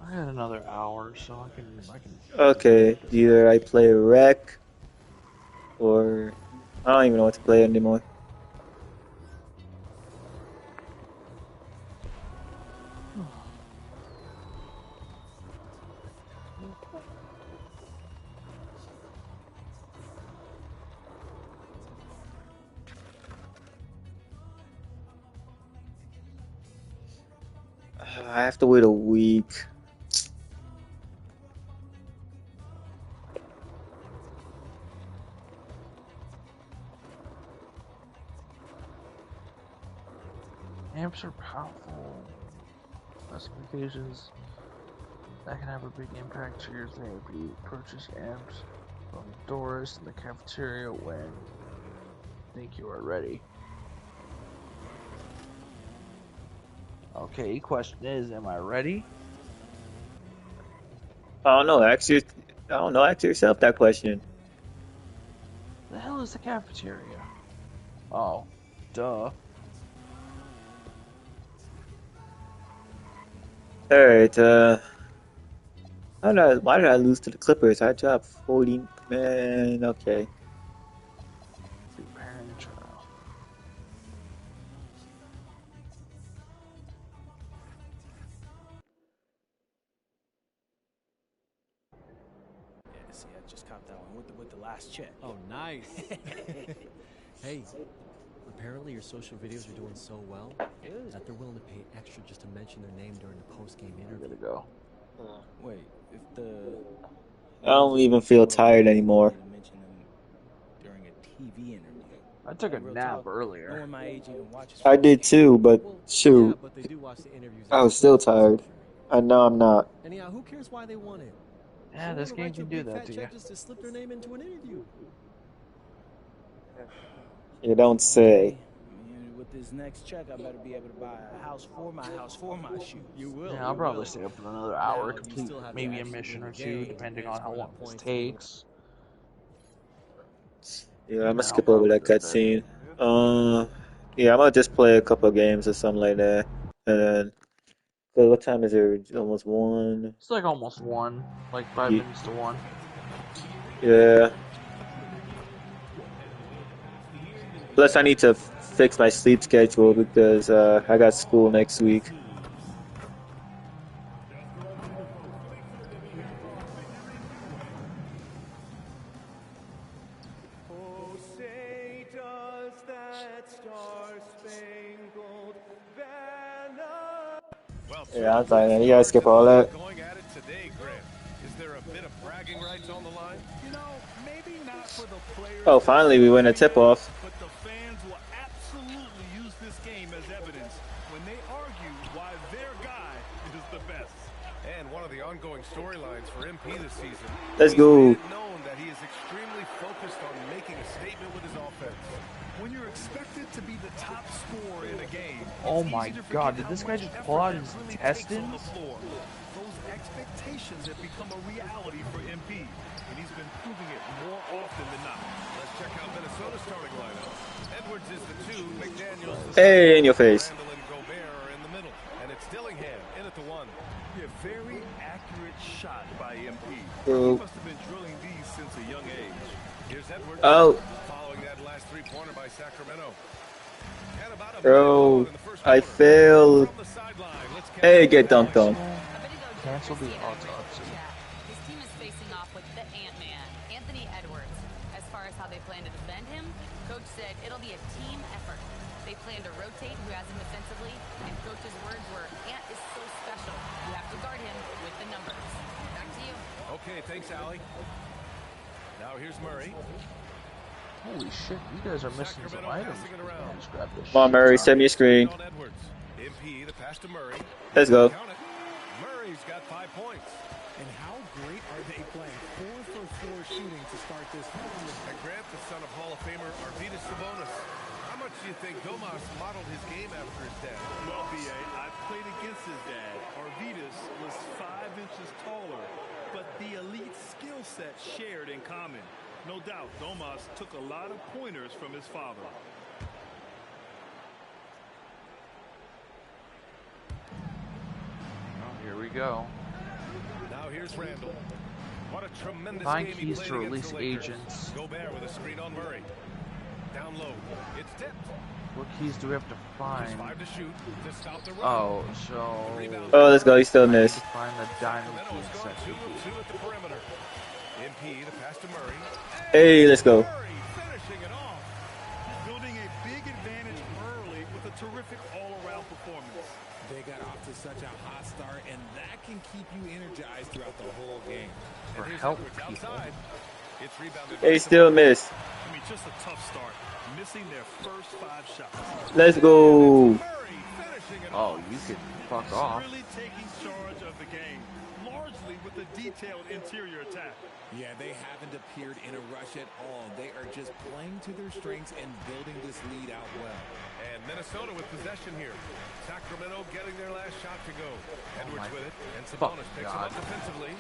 I got another hour, so I can. Okay, either I play Rec or I don't even know what to play anymore. I have to wait a week. Amps are powerful specifications that can have a big impact to your therapy. Purchase amps from Doris in the cafeteria when you think you are ready. Okay, question is, am I ready? I don't know. I don't know. Ask yourself that question. The hell is the cafeteria? Oh, duh. All right. Why did I lose to the Clippers? I dropped 40. Man, okay. Preparing trial. Yeah, see, I just caught that one with the last check. Oh, nice. Hey, apparently your social videos are doing so well that they're willing to pay extra just to mention their name during the post-game interview. Good to go. Wait, if the I don't even feel tired anymore. to mention them during a TV interview. I took a Real nap talk, earlier. no one my age even watches I did too, but Well, yeah, shoot, but they do watch the interviews. I was still tired. I know I'm not. Anyhow, who cares why they won it? Yeah, They this want to game write you can a do big that fat to you. check just to slip their name into an interview. You don't say. Okay. I mean, with this next check, I better be able to buy a house for my shoes. You will. Yeah, I'll you probably will. stay up for another hour, Now, you complete still have to maybe a actually mission win or the two, game depending and on how score long enough this points to win. takes. Yeah, I'm gonna I'll skip over probably that go to bed. cutscene. Yeah, I'm gonna just play a couple of games or something like that, and then. So what time is it? Almost 1. It's like almost 1, like 5 minutes to 1. Yeah. Plus, I need to fix my sleep schedule because I got school next week. Oh, say does that star-spangled banner. Well, Yeah, 2 I'm good fine. You gotta starts skip and all both that. going at it today, Grant. Is there a bit of bragging rights on the line? You know, maybe not for the players Oh, finally we win a themselves, B-Day, tip-off. but the fans will absolutely use this game as evidence when they argue why their guy is the best. And one of the ongoing storylines for MP this season. Let's He's made go. it known that he is extremely focused on making a statement with his offense. When you're expected to be the top scorer in a game, Oh it's my easy to god, forget did how this guy much just pull effort out that his really takes on the intestines? floor. Those expectations have become a reality for MP, and he's been proving it more often than not. Let's check out Minnesota's starting lineup. Edwards is the 2, McDaniels the 3. Hey, in your face. Randall and Gobert are in the middle, and it's Dillingham in at the 1. Yeah, very accurate shot by MP. Bro. He must have been drilling these since a young age. Here's Edwards. Oh, Following that last three-pointer by Sacramento. And about a minute gone bro. in the first I quarter. failed. From the sideline, let's catch Hey, up get with Alex. dunked on. Cancel the autopsy. His team is facing off with the Ant-Man, Anthony Edwards. As far as how they plan to defend him, Coach said it'll be a team effort. They plan to rotate who has him defensively, and Coach's words were, Ant is so special. You have to guard him with the numbers. Back to you. Okay, thanks, Allie. Now here's Murray. Holy shit, you guys are missing some Sacramento items. passing it around. Man, just grab this Come on, shit. Murray. Send me a screen. On Edwards. MP, the pass to Murray. Let's go. Count it. Murray's got 5 points. And how great are they playing? 4 for 4 shooting to start this game. And Grant, the son of Hall of Famer Arvydas Sabonis. How much do you think Domas modeled his game after his dad? Well, B.A., I played against his dad. Arvydas was 5 inches taller, but the elite skill set shared in common. No doubt, Domas took a lot of pointers from his father. Oh, here we go. Now here's Randall. What a tremendous Find game he keys played to against release the Lakers. agents. Gobert with a screen on Murray. Down low. It's tipped. What keys do we have to find? Just 5 to shoot to stop the run. Oh, so... Oh, let's go. He still I need to missed. find the diamond Sacramento key has and gone set 2 the of key. 2 at the perimeter. MP, the pass to Murray. Hey, let's go. Murray finishing it off. Building a big advantage early with a terrific all-around performance. They got off to such a hot start, and that can keep you energized throughout the whole game. For And here's help Edwards people. outside. It's rebounded. Hey, still missed. I mean, just a tough start. Missing their first 5 shots. Let's go. Murray finishing it Oh, off. you can fuck off. Really taking charge of the game, largely with a detailed interior attack. Yeah, they haven't appeared in a rush at all. They are just playing to their strengths and building this lead out well. And Minnesota with possession here. Sacramento getting their last shot to go. Edwards with it, and Sabonis picks him up defensively.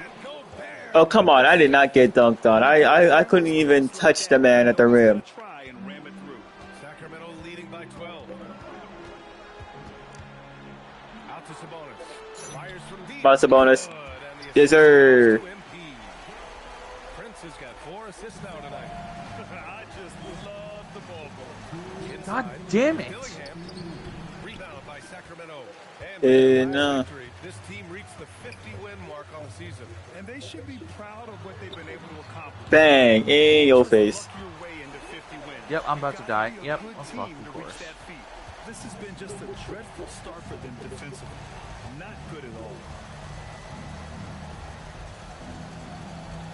And Gobert. Oh, come on. I did not get dunked on. I couldn't even touch the man at the rim. Try and ram it through. Sacramento leading by 12. Out to Sabonis. Fires from deep. Come on, Sabonis. Good. And the Yes, sir. assist to MP. Prince has got 4 assists now tonight. I just love the ball boy. God damn it. Dillingham. Rebound by Sacramento. And Eh, with the no. last victory, this team reached the 50-win mark on the season. And they should be proud of what they've been able to accomplish. Bang. In your face. Luck your way into 50 wins. Yep, I'm about to die. Gotta be a Yep, good I'm team fucked, to of reach course. that feat. This has been just a dreadful start for them defensively. Not good at all.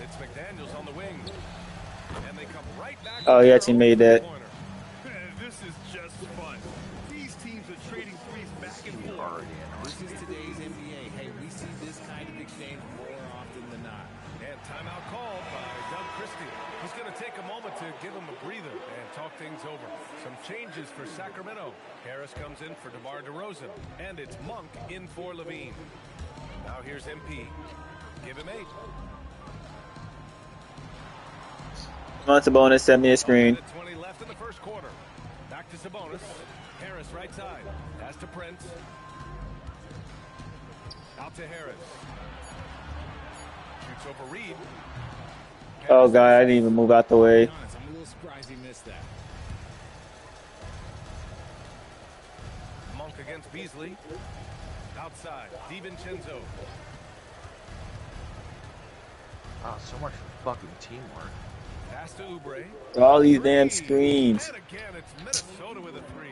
It's McDaniels on the wing. And they come right back. Oh, with he their actually own made that. three-pointer. This is just fun. These teams are trading threes back and forth. This is today's NBA. Hey, we see this kind of exchange more often than not. And timeout called by Doug Christie. He's going to take a moment to give him a breather and talk things over. Some changes for Sacramento. Harris comes in for DeMar DeRozan. And it's Monk in for Levine. Now here's MP. Give him 8. Come on, Sabonis. Send me a screen. 20 left in the first quarter. Back to Sabonis. Harris right side. Pass to Prince. Out to Harris. Shoots over Reed. Oh, God. I didn't even move out the way. To be honest, I'm a little surprised he missed that. Monk against Beasley. Outside. DiVincenzo. Oh, so much fucking teamwork. Pass to Oubre. All these damn screens. And again, it's Minnesota with a 3.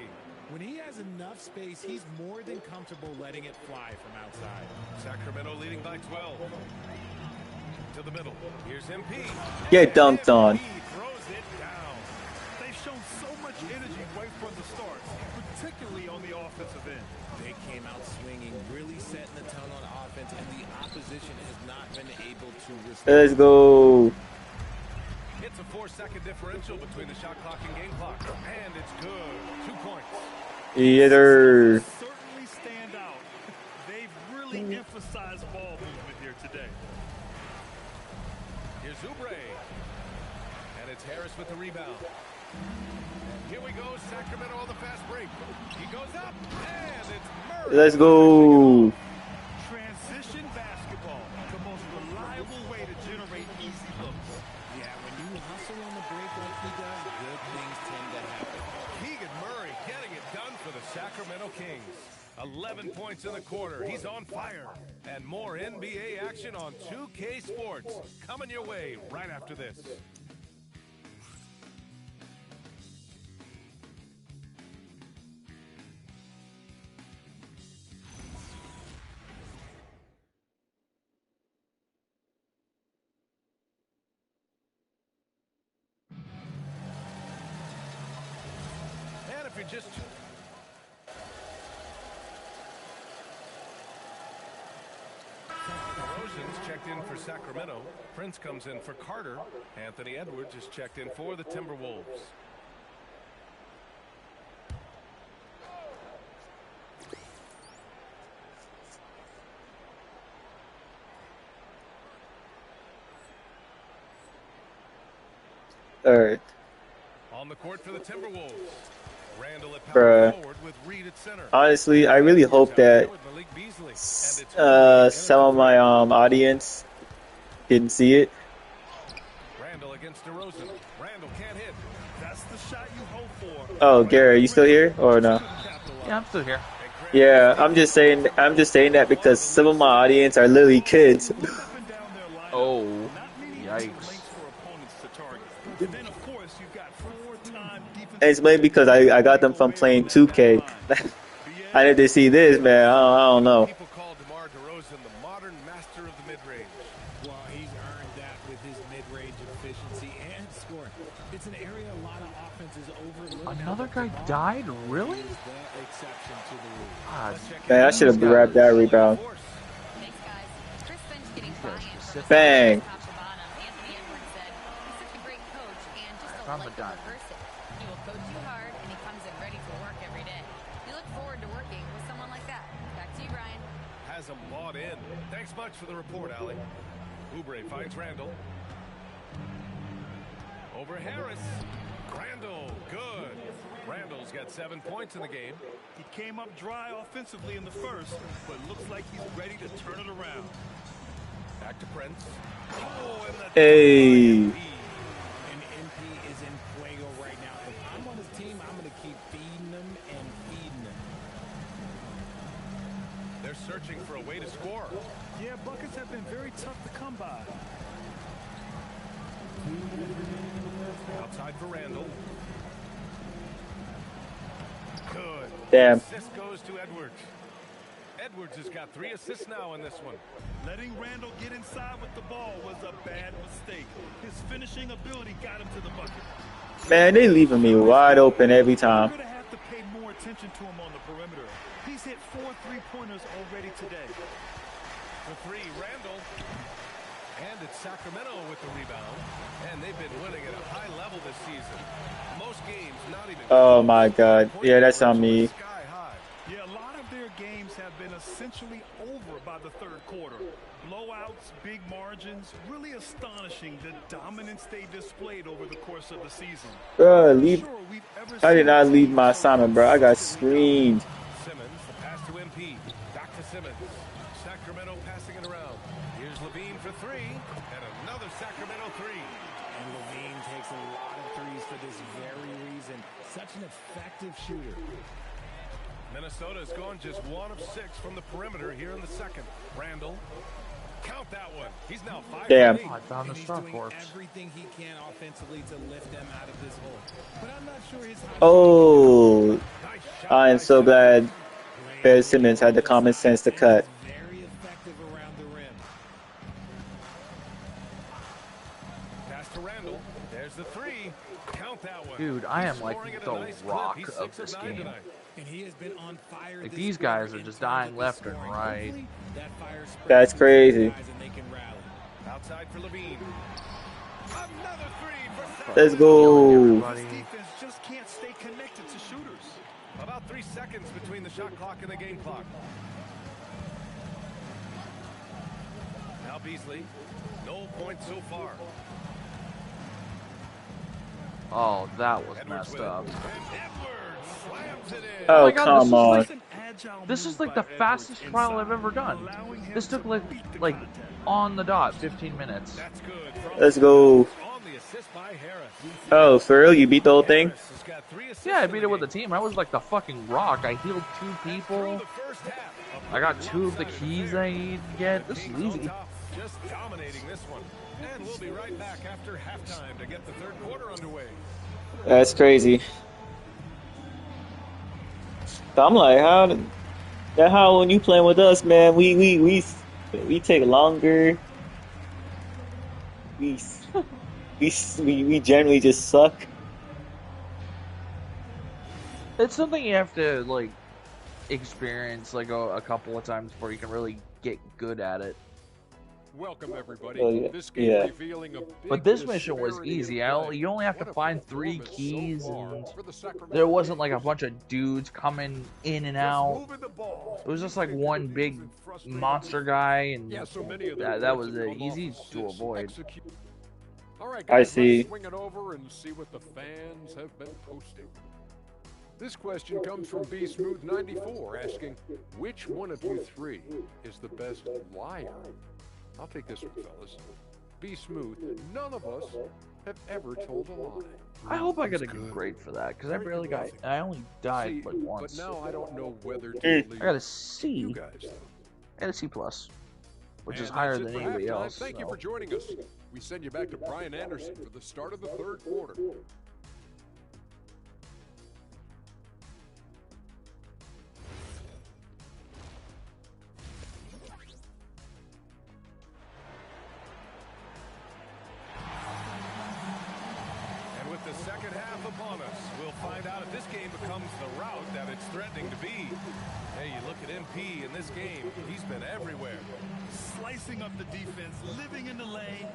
When he has enough space, he's more than comfortable letting it fly from outside. Sacramento leading by 12. To the middle. Here's MP. Get dunked on. He throws it down. They've shown so much energy right from the start, particularly on the offensive end. They came out swinging, really setting the tone on offense, and the opposition has not been able to respond. Let's go. It's a 4-second differential between the shot clock and game clock. And it's good. 2 points. Either. Certainly stand out. They've really emphasized ball movement here today. Here's Oubre. And it's Harris with the rebound. And here we go. Sacramento on the fast break. He goes up. And it's Murray. Let's go. Transition basketball, the most reliable way to generate easy looks. Yeah, when you hustle on the break like he does, good things tend to happen. Keegan Murray getting it done for the Sacramento Kings. 11 points in the quarter. He's on fire. And more NBA action on 2K Sports. Coming your way right after this. And if you're just... DeRozan's checked in for Sacramento. Prince comes in for Carter. Anthony Edwards is checked in for the Timberwolves. Alright. On the court for the Timberwolves. Randall at Bruh. power forward with Reed at center. Honestly, I really hope that With Malik Beasley. some of my audience didn't see it. Randall against DeRozan. Randall can't hit. That's the shot you hope for. Oh, Gary, are you still here or no? Yeah, I'm still here. Yeah, I'm just saying that because some of my audience are literally kids. Oh, Not many yikes. lanes for opponents to target. And then, of course, you've got four-time defensive And it's mainly because I got them from playing 2K. I need to see this, man. I don't know. People call DeMar DeRozan the modern master of the mid-range. Well, he's earned that with his mid-range efficiency and scoring. It's an area a lot of offenses overlook. Another guy died? Really? Is the exception to the rule. God, Man, I should have grabbed that rebound. Thanks, guys. Chris Finch getting buy-in from his Bang. top to bottom. Anthony Edwards said he's such a great coach and just a From a likable dime. person. He will coach you hard and he comes in ready for work every day. We look forward to working with someone like that. Back to you, Brian. Has him bought in. Thanks much for the report, Allie. Oubre finds Randall. Over Harris. Randall, good. Randall's got 7 points in the game. He came up dry offensively in the first, but looks like he's ready to turn it around. Back to Prince. Oh, and the Hey. And MP is in fuego right now. If I'm on his team, I'm going to keep feeding them and feeding them. They're searching for a way to score. Yeah, buckets have been very tough to come by. Outside for Randall. Good. Damn. Assist goes to Edwards. Edwards has got 3 assists now in this one. Letting Randall get inside with the ball was a bad mistake. His finishing ability got him to the bucket. Man, they leaving me wide open every time. We're going to have to pay more attention to him on the perimeter. He's hit 4 3-pointers already today. For 3, Randall. And it's Sacramento with the rebound. And they've been winning at a high level this season. Most games not even. Oh my God. Yeah, that's on me. Sky high. Yeah, a lot of their games have been essentially over by the third quarter. Blowouts, big margins, really astonishing the dominance they displayed over the course of the season. Bro, I did not leave my assignment, bro. I got screened. Simmons, the pass to MP. Back to Simmons. Sacramento passing it around. Here's Levine for 3. And another Sacramento 3. And Levine takes a lot of threes for this very reason. Such an effective shooter. Minnesota's gone just 1 of 6 from the perimeter here in the second. Randall. Count that one. He's now 5. Damn. I found the And he's star doing corpse. everything he can offensively to lift them out of this hole. But I'm not sure his Oh, Nice shot I am by so Simmons. glad Ben Simmons had the common sense to cut. Very effective around the rim. Pass to Randall. There's the 3. Count that one. Dude, I am He's like scoring at a the nice clip. rock He's of 6 this 9 game. tonight. And he has been on fire. Like, this these quarter guys are in just terms dying of left and scoring. right. Hopefully, that fire spreads That's to the crazy. guys and they can rally. Outside for Levine. Another 3 for Let's Sacramento. go. Buddy. This defense just can't stay connected to shooters. About 3 seconds between the shot clock and the game clock. Now Beasley. No points so far. Oh, that was Edwards messed with it. up. And Edwards slams it in. Oh, my God, come on. This is like the fastest trial I've ever done. This took like on the dot 15 minutes. That's good. From Let's go. on the assist by Harris. Oh, for real? You beat the whole thing? Harris has got 3 assists Yeah, I in beat the it with the game. team. I was like the fucking rock. I healed 2 Through people. the first half of I got 2 of the keys I need to get. This is Kings on easy. top, just dominating this one. And we'll be right back after halftime to get the third quarter underway. That's crazy. I'm like, how when you playing with us, man, we take longer. We generally just suck. It's something you have to like experience like a couple of times before you can really get good at it. Welcome everybody. Oh, yeah. This game Yeah. revealing a big But this mission was disparity in easy. play. You only have to What a find 3 performance so keys, far and for the Sacramento there wasn't like a Kings. bunch of dudes coming in and out. It was just like one big monster guy, and Yeah, so many of their that points was have come off easy assists to avoid. executed. All right, I guys, see. let's swing it over and see what the fans have been posting. This question comes from B Smooth 94 asking, which one of you three is the best liar? I'll take this one, fellas. Be Smooth, none of us have ever told a lie. I hope I get a good grade for that, because I barely got. I only died like once. But now I don't know whether to I believe got a C. you guys, though. I got a C plus, which is And higher that's it than for anybody halftime. else. Thank you for joining us. We send you back to Brian Anderson for the start of the third quarter. And with the second half upon us, we'll find out if this game becomes the rout that it's threatening to be. Hey, you look at MP in this game, he's been everywhere. Slicing up the defense, living in the lane.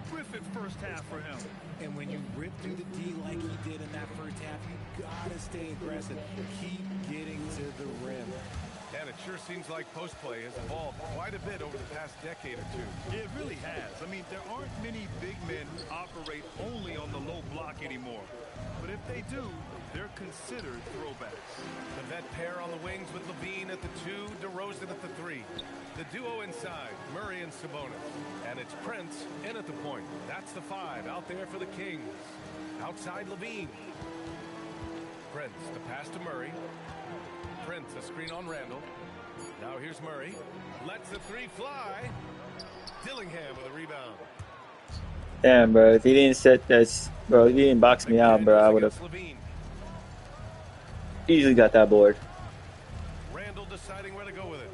Terrific first half for him. And when you rip through the D like he did in that first half, you gotta stay aggressive. Keep getting to the rim. And it sure seems like post play has evolved quite a bit over the past decade or two. It really has. I mean, there aren't many big men who operate only on the low block anymore. But if they do, they're considered throwbacks. The vet pair on the wings with Levine at the 2, DeRozan at the 3. The duo inside, Murray and Sabonis. And it's Prince in at the point. That's the 5 out there for the Kings. Outside Levine. Prince, the pass to Murray. Prince, a screen on Randall. Now here's Murray. Lets the 3 fly. Dillingham with a rebound. Damn, bro. If he didn't set this, bro, if he didn't box me out, bro, I would have easily got that board. Randall deciding where to go with it.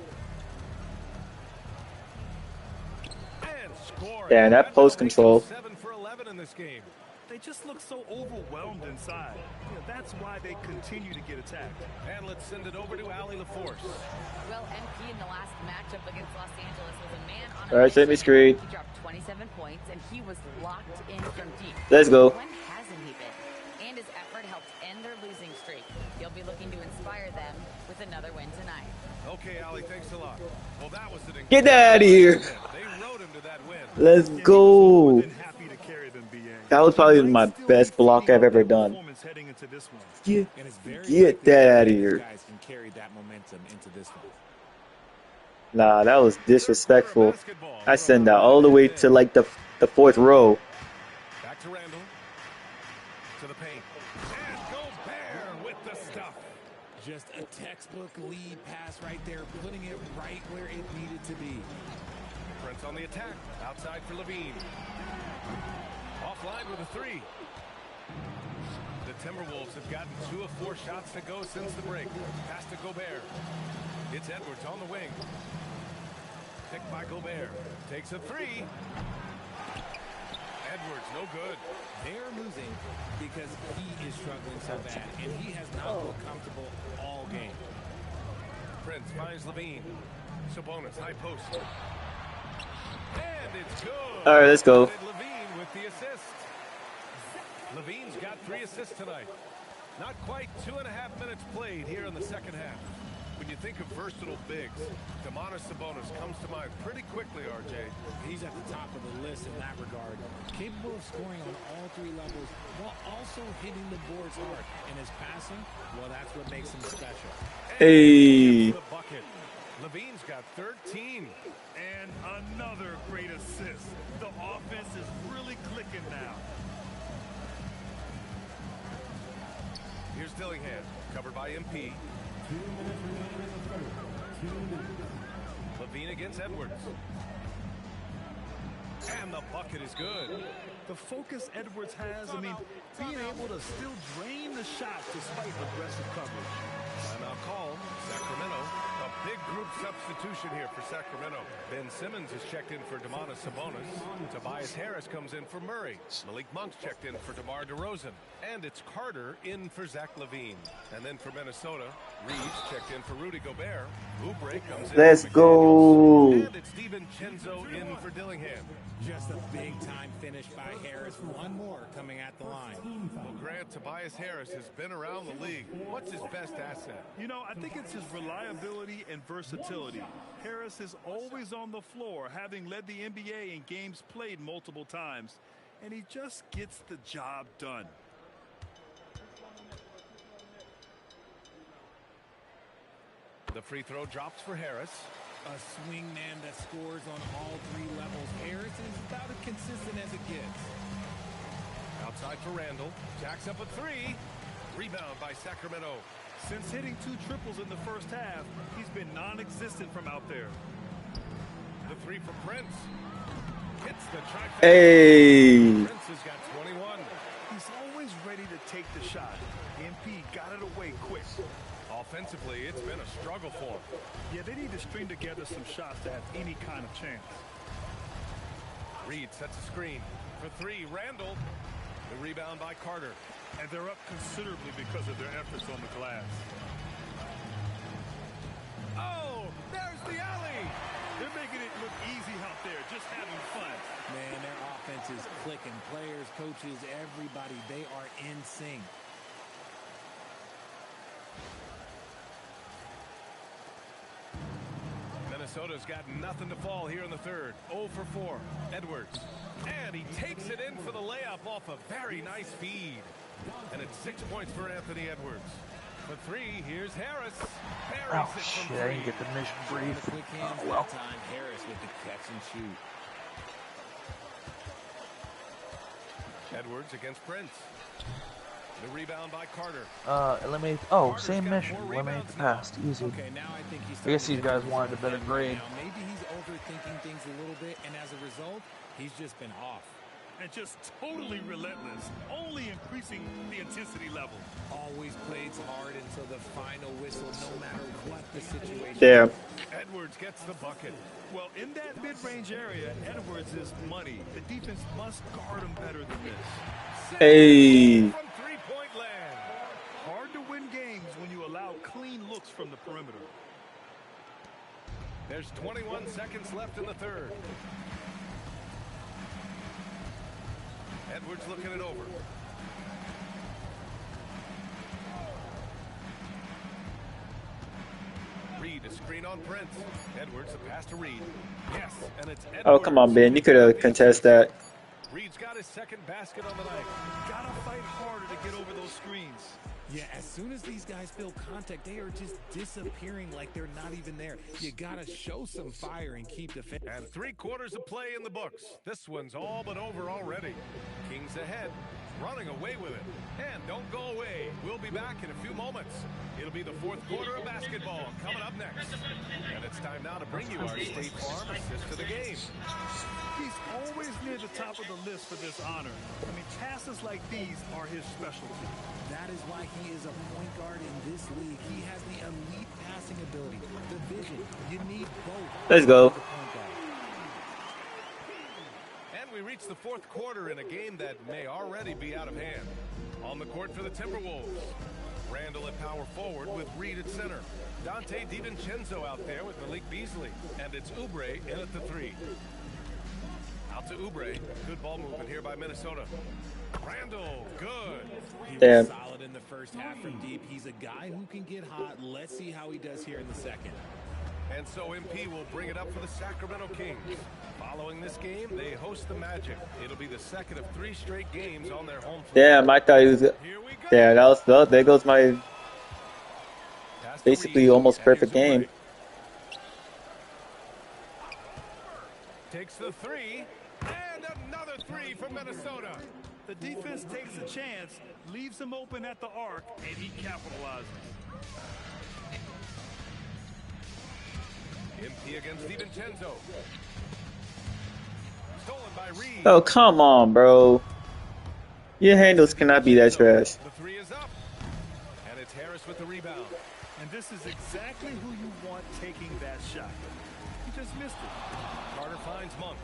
And scoring. Damn, that post control. 7 for 11 in this game. They just look so overwhelmed inside. That's why they continue to get attacked. And let's send it over to Allie LaForce. Well, MP in the last matchup against Los Angeles was a man on a All right, set me screen. He dropped 27 points, and he was locked in from deep. Let's go. When hasn't he been? And his effort helped end their losing streak. He'll be looking to inspire them with another win tonight. Okay, Allie, thanks a lot. Well, that was an Get that out of here. They rode him to that win. Let's go. Happy to carry them, BA. That was probably my best block I've ever done. Get that out of here. Guys can carry that momentum into this one. Nah, that was disrespectful. I sent that all the way to like the fourth row. Back to Randall. To the paint. And Gobert with the stuff. Just a textbook lead pass right there, putting it right where it needed to be. Prince on the attack. Outside for Levine. Offline with a 3. The Timberwolves have gotten 2 of 4 shots to go since the break. Pass to Gobert. It's Edwards on the wing. Picked by Gobert. Takes a 3. Edwards, no good. They're losing because he is struggling so bad, and he has not looked comfortable all game. Prince finds Levine. Sabonis, high post. And it's good. All right, let's go. Levine with the assist. Levine's got 3 assists tonight. Not quite 2.5 minutes played here in the second half. When you think of versatile bigs, Domantas Sabonis comes to mind pretty quickly, RJ. He's at the top of the list in that regard. Capable of scoring on all 3 levels while also hitting the boards hard. And his passing, well, that's what makes him special. Hey. The bucket. Levine's got 13. And another great assist. The offense is really clicking now. Here's Dillingham, covered by MP. Levine against Edwards. And the bucket is good. The focus Edwards has, I mean, being able to still drain the shot despite aggressive coverage. Timeout called. Sacramento. A big group substitution here for Sacramento. Ben Simmons is checked in for Domantas Sabonis. Tobias Harris comes in for Murray. Malik Monk's checked in for DeMar DeRozan. And it's Carter in for Zach LaVine. And then for Minnesota, Reeves checked in for Rudy Gobert. Oubre comes in. Let's go. And it's DiVincenzo in for Dillingham. Just a big-time finish by Harris. One more coming at the line. Well, Grant, Tobias Harris has been around the league. What's his best asset? You know, I think it's his reliability and versatility. Harris is always on the floor, having led the NBA in games played multiple times. And he just gets the job done. The free throw drops for Harris. A swing man that scores on all three levels. Harris is about as consistent as it gets. Outside for Randall. Jacks up a three. Rebound by Sacramento. Since hitting 2 triples in the first half, he's been non-existent from out there. The three for Prince. Hits the trifecta. Hey. Prince has got 21. He's always ready to take the shot. MP got it away quick. Offensively, it's been a struggle for him. Yeah, they need to string together some shots to have any kind of chance. Reed sets a screen. For three, Randall. The rebound by Carter. And they're up considerably because of their efforts on the glass. Oh, there's the alley. They're making it look easy out there, just having fun. Man, their offense is clicking. Players, coaches, everybody, they are in sync. Minnesota's got nothing to fall here in the third. 0 for 4. Edwards. And he takes it in for the layup off a very nice feed. And it's 6 points for Anthony Edwards. For three, here's Harris. Oh shit, I didn't get the mission brief. Quick hands Oh well. that time. Harris with the catch and shoot. Edwards against Prince. The rebound by Carter. Eliminate. Oh, same mission. Eliminate the past. Easy. Okay, now I think he's I guess these guys wanted a better grade. Now, maybe he's overthinking things a little bit, and as a result, he's just been off. And just totally relentless, only increasing the intensity level. Always plays hard until the final whistle, no matter what the situation. There. Edwards gets the bucket. Well, in that mid-range area, Edwards is money. The defense must guard him better than this. Hey. From three-point land. Hard to win games when you allow clean looks from the perimeter. There's 21 seconds left in the third. Edwards looking it over. Reed, a screen on Prince. Edwards, a pass to Reed. Yes, and it's Edwards. Oh, come on, Ben. You could have contested that. Reed's got his second basket on the night. Gotta fight harder to get over those screens. Yeah, as soon as these guys feel contact, they are just disappearing like they're not even there. You gotta show some fire and keep defending. And 3/4 of play in the books. This one's all but over already. Kings ahead, running away with it. And don't go away. We'll be back in a few moments. It'll be the fourth quarter of basketball coming up next. And it's time now to bring you our State Farm assist to the game. He's always near the top of the list for this honor. I mean, passes like these are his specialty. That is why he is a point guard in this league. He has the elite passing ability, the vision. You need both. Let's go. And we reach the fourth quarter in a game that may already be out of hand. On the court for the Timberwolves. Randall at power forward with Reed at center. Dante DiVincenzo out there with Malik Beasley. And it's Oubre in at the three. Out to Oubre. Good ball movement here by Minnesota. Randall, good. He Damn. was solid in the first half from deep. He's a guy who can get hot. Let's see how he does here in the second. And so MP will bring it up for the Sacramento Kings. Following this game, they host the Magic. It'll be the second of 3 straight games on their home floor. Damn, I thought he was. Here we go. Yeah, there goes my basically almost perfect game. Takes the three, and another three from Minnesota. The defense takes a chance, leaves him open at the arc, and he capitalizes. MP against DiVincenzo. Stolen by Reed. Oh, come on, bro. Your handles cannot be that trash. The three is up. And it's Harris with the rebound. And this is exactly who you want taking that shot. He just missed it. Carter finds Monk.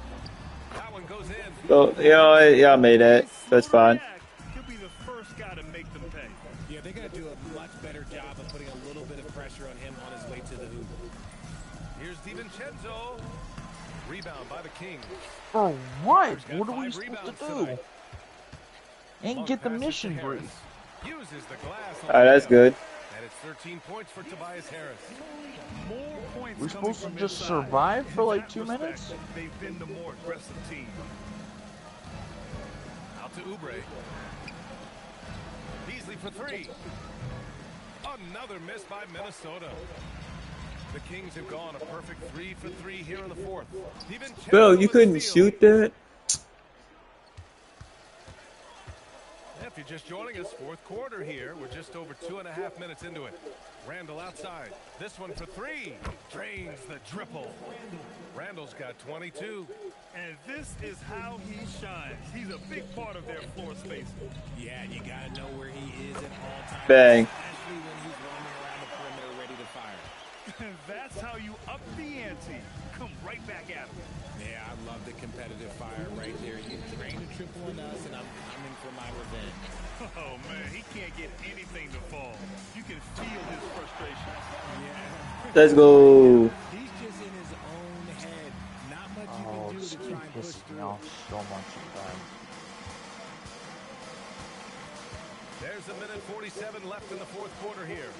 That one goes in. Oh, yeah, I made that. That's fine. He'll be the first guy to make them pay. Yeah, they got to do a much better job of putting a little bit of pressure on him on his way to the hoop. Here's DiVincenzo. Rebound by the Kings. For what? Carter's got What are we 5 supposed rebounds to do? tonight. And Monk get the passes to mission Harris. brief. Uses the glass on Alright, the that's layup. good. And it's 13 points for Tobias Harris. More points We're coming supposed to from just inside. survive for In like that 2 respect, minutes? They've been the more aggressive team. Out to Oubre. Beasley for three. Another miss by Minnesota. The Kings have gone a perfect 3 for 3 here in the fourth. Bro, you couldn't shoot that? If you're just joining us, fourth quarter here. We're just over 2.5 minutes into it. Randall outside. This one for 3. Drains the triple. Randall's got 22. And this is how he shines. He's a big part of their floor space. Yeah, you got to know where he is at all times. Bang. Especially when he's roaming around the perimeter ready to fire. That's how you up the ante. Come right back at him. Yeah, I love the competitive fire right there. You drain the triple on us, and I'm coming for my revenge. Oh, man, he can't get anything to fall. You can feel his frustration. Yeah. Let's go. He's just in his own head. Not much you can do to try and push through. So much sometimes. There's a minute 47 left in the fourth quarter here.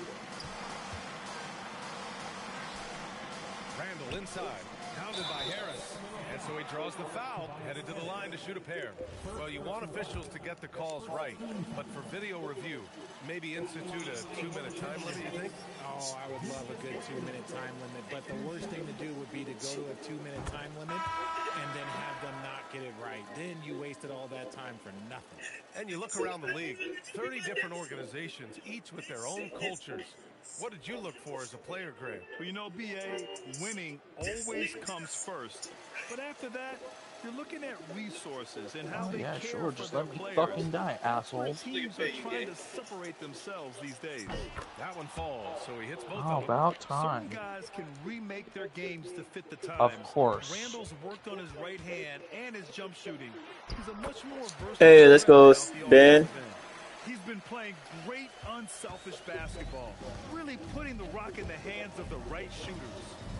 Randall inside, pounded by Harris. And so he draws the foul, headed to the line to shoot a pair. Well, you want officials to get the calls right, but for video review, maybe institute a 2-minute time limit, you think? Oh, I would love a good 2-minute time limit, but the worst thing to do would be to go to a 2-minute time limit and then have them not get it right. Then you wasted all that time for nothing. And you look around the league, 30 different organizations, each with their own cultures. What did you look for as a player, Greg? Well, you know, B.A., winning always comes first. But after that, you're looking at resources and how they care sure. for Just their let me players. fucking die, assholes. Teams are trying to separate themselves these days. That one falls, so he hits both Oh, of them. about time. Some guys can remake their games to fit the times. Of course. Randall's worked on his right hand and his jump shooting. He's a much more versatile Hey, let's go, player off the Ben. offensive end. He's been playing great, unselfish basketball, really putting the rock in the hands of the right shooters.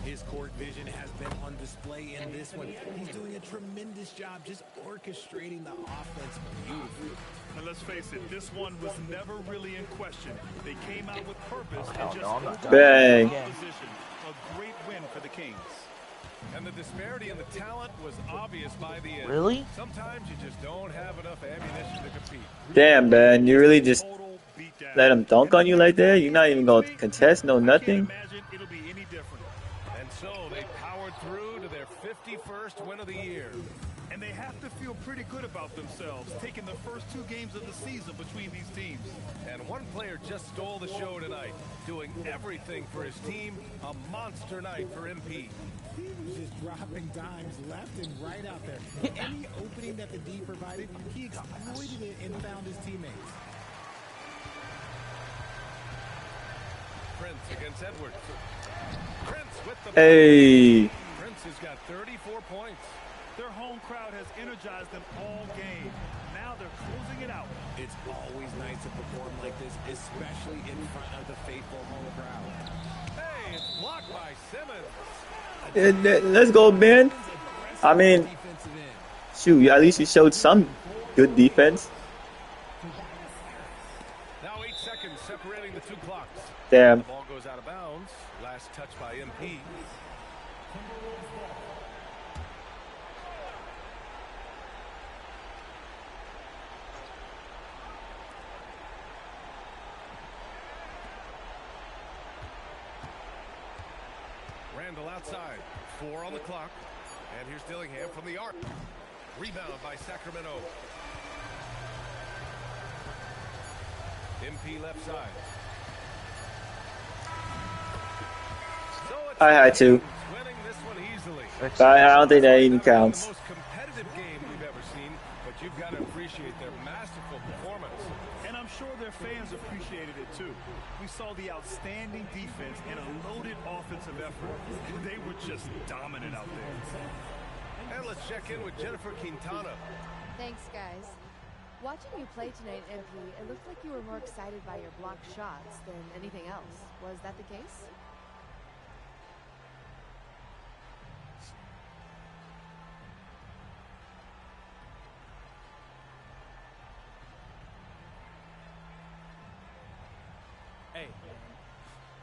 His court vision has been on display in this one. He's doing a tremendous job just orchestrating the offense beautifully. And let's face it, this one was never really in question. They came out with purpose and just no, I'm not Bang. opposition. A great win for the Kings. And the disparity in the talent was obvious by the end. Really? Sometimes you just don't have enough ammunition to compete. Damn, man. You really just Total beatdown. let him dunk on you like that? You're not even going to contest? No, I can't nothing? imagine it'll be any different. And so they powered through to their 51st win of the year. And they have to feel pretty good about themselves, taking the first 2 games of the season between these teams. And one player just stole the show tonight, doing everything for his team. A monster night for MP. He was just dropping dimes left and right out there. Any opening that the D provided, he exploited it and found his teammates. Prince against Edwards. Prince with the... Hey. Prince has got 34 points. Their home crowd has energized them all game. Now they're closing it out. It's always nice to perform like this, especially in front of the faithful home crowd. Hey, it's blocked by Simmons. Let's go, Ben. I mean, shoot, at least you showed some good defense. Now 8 seconds separating the 2 clocks. Damn. The ball goes out of bounds. Last touch by MP. Randall outside. 4 on the clock. And here's Dillingham from the arc. Rebound by Sacramento. MP left side. So I had to. winning this one easily. I don't think that even counts. The most competitive game we've ever seen, but you've got to appreciate their masterful performance. And I'm sure their fans appreciated it too. We saw the outstanding defense and a loaded offensive effort. They were just dominant out there. And let's check in with Jennifer Quintana. Thanks, guys. Watching you play tonight, MP, it looked like you were more excited by your blocked shots than anything else. Was that the case? Hey,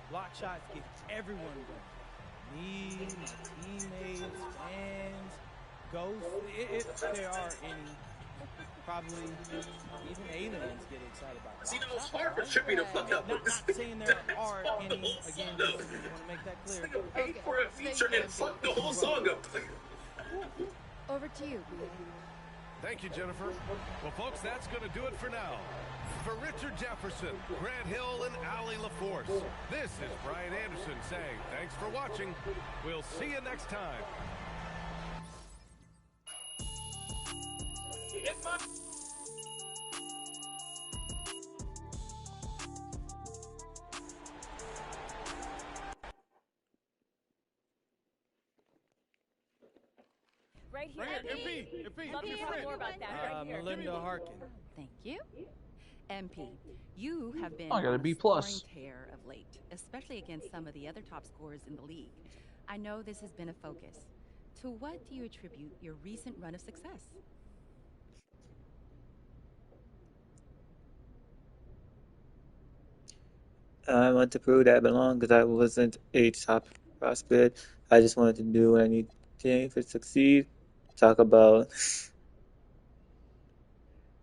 block shots get everyone going. Me, my teammates, fans, ghosts, if there are any. Probably even aliens get excited about See, block that was shots, hard for right? Trippy to fuck up with. Not saying there aren't any. Again, just want to make that clear. This nigga paid Okay, for a thank feature you, and MP. fucked the whole song up. Over to you, BA. Thank you, Jennifer. Well, folks, that's going to do it for now. For Richard Jefferson, Grant Hill, and Allie LaForce, this is Brian Anderson saying thanks for watching. We'll see you next time. Right here. MP, Love to hear more about that. Right here. Melinda Harkin. Thank you. MP, you have been I got a on B+. scoring tear of late, especially against some of the other top scorers in the league. I know this has been a focus. To what do you attribute your recent run of success? I want to prove that I belong because I wasn't a top prospect. I just wanted to do anything to succeed. Talk about.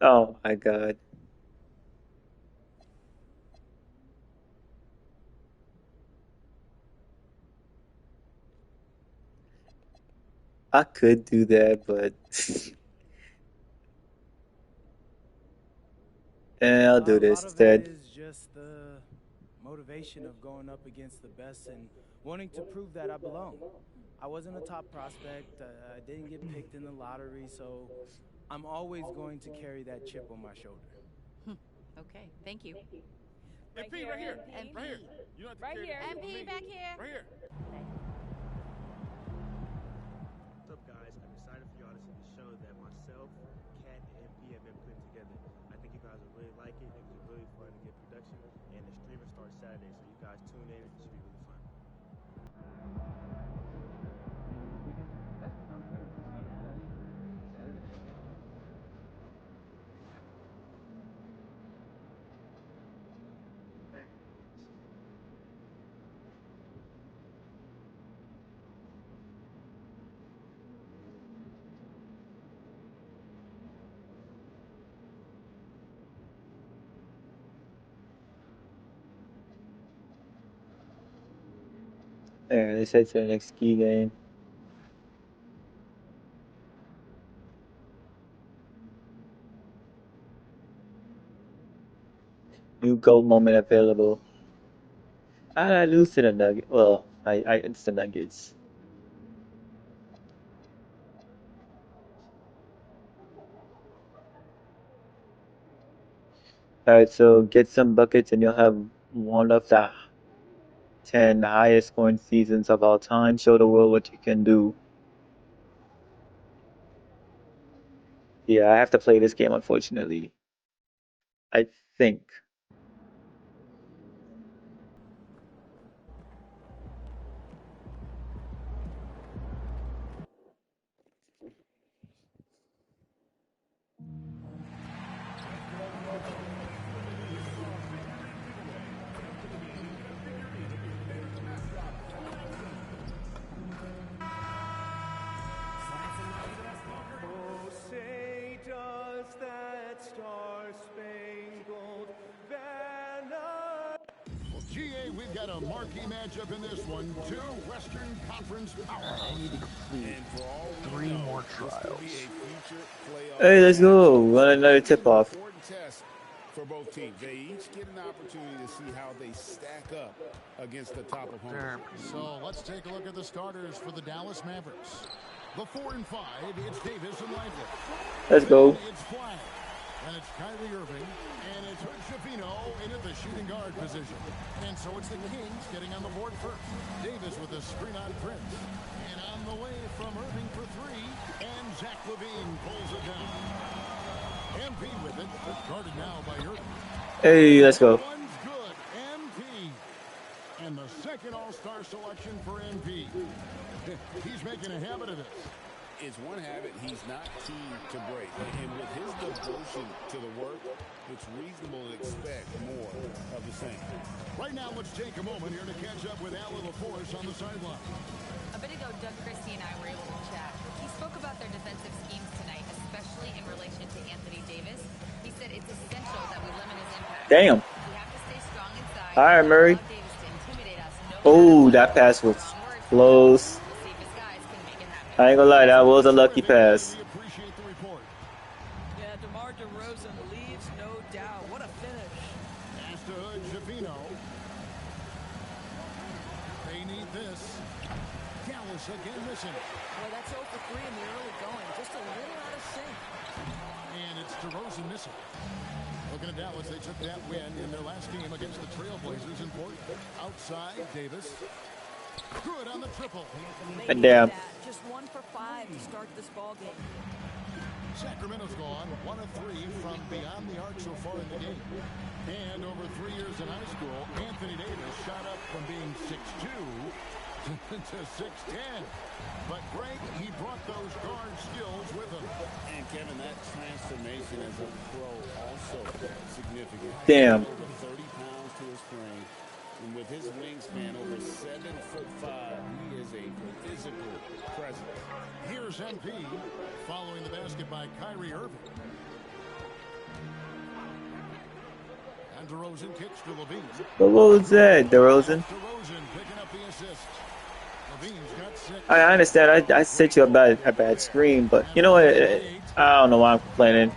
Oh my God. I could do that, but I'll do A this lot of it instead. is just the motivation of going up against the best and wanting to prove that I belong. I wasn't a top prospect. I didn't get picked in the lottery, so I'm always going to carry that chip on my shoulder. Okay, thank you. MP, right here. MP. Right here. You don't have to Right carry here. that. MP, back here. Right here. What's up, guys? I'm excited for y'all to see the show that myself, Kat, and MP have been putting together. I think you guys will really like it. I think it's really fun and good production. And the streaming starts Saturday, so you guys tune in. It should be really fun. There, they said to the next key game. New gold moment available. How did I lose to the Nuggets? Well, it's the Nuggets. Alright, so get some buckets and you'll have one of the 10 highest scoring seasons of all time. Show the world what you can do. Yeah, I have to play this game, unfortunately. I think. Oh, say does that star-spangled banner. Well, GA, we've got a marquee matchup in this one. Two Western Conference powerhouses. I need to complete 3 more trials. Hey, let's go. Run another tip-off. Test for both teams. They each get an opportunity to see how they stack up against the top opponent. So let's take a look at the starters for the Dallas Mavericks. The 4 and 5, it's Davis and Lively. Let's go. It's Flag, and it's Kyrie Irving, and it's Hood-Schifino in at the shooting guard position. And so it's the Kings getting on the board first. Davis with a screen on Prince. And on the way from Irving for 3, and Zach LaVine pulls it down. MP with it, guarded now by Irving. Hey, let's go. One's good, MP. And the second All-Star selection for MP. He's making a habit of this. It's one habit he's not keen to break. And with his devotion to the work, it's reasonable to expect more of the same. Right now, let's take a moment here to catch up with Allie LaForce on the sideline. A bit ago, Doug Christie and I were able to chat. He spoke about their defensive schemes tonight, especially in relation to Anthony Davis. Damn. All right, Murray. Oh, that pass was close. I ain't gonna lie, that was a lucky pass. Yeah, DeMar DeRozan leaves, no doubt. What a finish. Pass to Hood, Shafino. They need this. Dallas again missing. Well, that's 0 for 3 in the early going. Just a little out of sync. And it's DeRozan missing. Looking at Dallas, they took that win in their last game against the Trailblazers in Portland. Outside, Davis. Good on the triple. And damn. Just 1 for 5 to start this ball game. Sacramento's gone 1 of 3 from beyond the arc so far in the game. And over 3 years in high school, Anthony Davis shot up from being 6'2" to 6'10". But Greg, he brought those guard skills with him. And Kevin, that transformation as a pro also significant. Damn. Over 30 pounds to his frame. And with his wingspan over 7'5", he is a physical presence. Here's MP following the basket by Kyrie Irving. And DeRozan kicks to Levine. What was that, DeRozan? DeRozan picking up the assist. Levine's got 6. I understand. I sent you a bad screen, but you know what? I don't know why I'm complaining.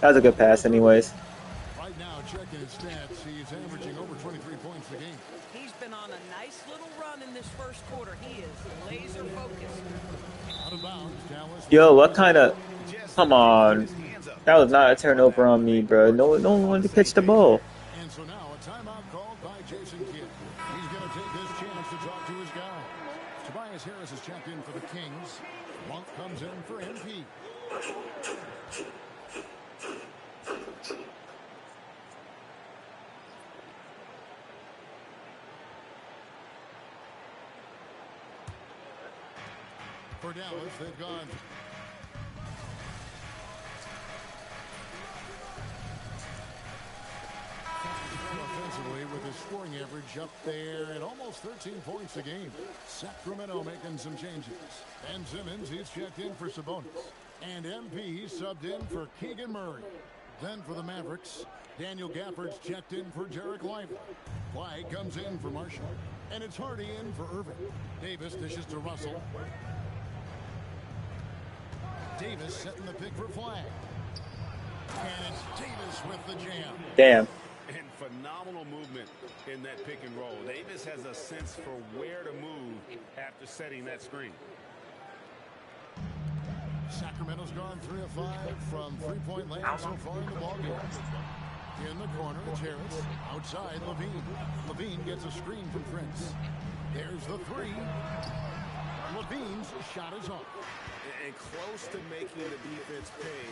That was a good pass, anyways. Right now, checking his stats, he's averaging over 23 points a game. He's been on a nice little run in this first quarter. He is laser focused. Out of bounds, Dallas. Yo, what kind of... Come on. That was not a turnover on me, bro. No one wanted to catch the ball. And so now a timeout called by Jason Kidd. He's going to take his chance to talk to his guys. Tobias Harris is checked in for the Kings. Monk comes in for MP. For Dallas, they've gone offensively with his scoring average up there at almost 13 points a game. Sacramento making some changes. Ben Simmons, he's checked in for Sabonis. And MP subbed in for Keegan Murray. Then for the Mavericks, Daniel Gafford's checked in for Derek Lively. Clyde comes in for Marshall. And it's Hardy in for Irving. Davis dishes to Russell. Davis setting the pick for Flag. And it's Davis with the jam. Damn. And phenomenal movement in that pick and roll. Davis has a sense for where to move after setting that screen. Sacramento's gone 3 of 5 from three-point land so far in the ballgame. In the corner, it's Harris. Outside, Levine. Levine gets a screen from Prince. There's the 3. Levine's shot is off. And close to making the defense pay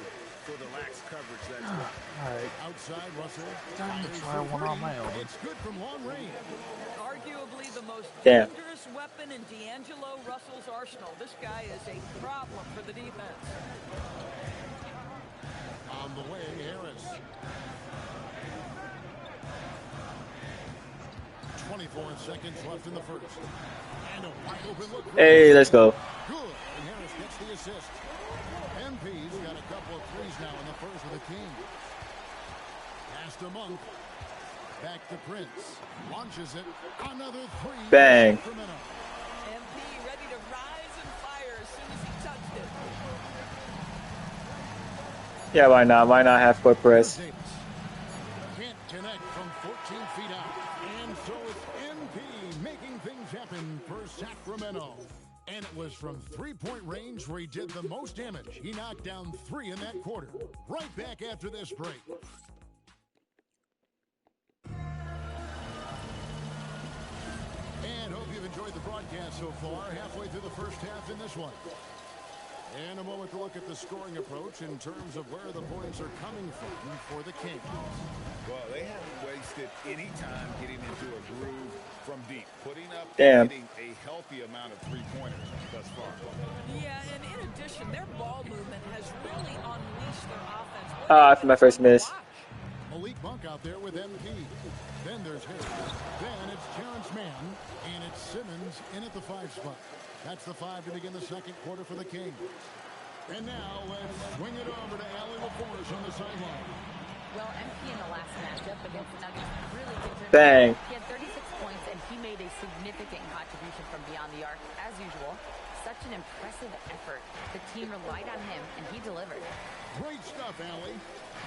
for the lax coverage that's got. Alright. Outside, Russell. Time to try one on my own. It's good from long range. Arguably the most Damn. dangerous weapon in D'Angelo Russell's arsenal. This guy is a problem for the defense. On the way, Harris. 24 seconds left in the first. And a wide open look. Hey, let's go. Good. And Harris gets the assist. MP's got a couple of threes now in the first of the Kings. Pass to Monk. Back to Prince. Launches it. Another 3. Bang. Sacramento. MP ready to rise and fire as soon as he touched it. Yeah, why not? Why not half-court press? Can't connect from 14 feet out. And so it's MP making things happen for Sacramento. And it was from three-point range where he did the most damage. He knocked down 3 in that quarter. Right back after this break. And hope you've enjoyed the broadcast so far. Halfway through the first half in this one. And a moment to look at the scoring approach in terms of where the points are coming from for the Kings. Well, they haven't wasted any time getting into a groove from deep, putting up Damn. hitting a healthy amount of three-pointers thus far. Yeah, and in addition, their ball movement has really unleashed their offense. For my first miss. Malik Monk out there with MP. Then there's Harris. Then it's Terrence Mann. And it's Simmons in at the 5 spot. That's the 5 to begin the second quarter for the Kings. And now let's swing it over to Allie LaForce on the sideline. Well, MP in the last matchup against the Nuggets really contributed. Bang. He had 36 points, and he made a significant contribution from beyond the arc, as usual. Such an impressive effort. The team relied on him, and he delivered. Great stuff, Allie.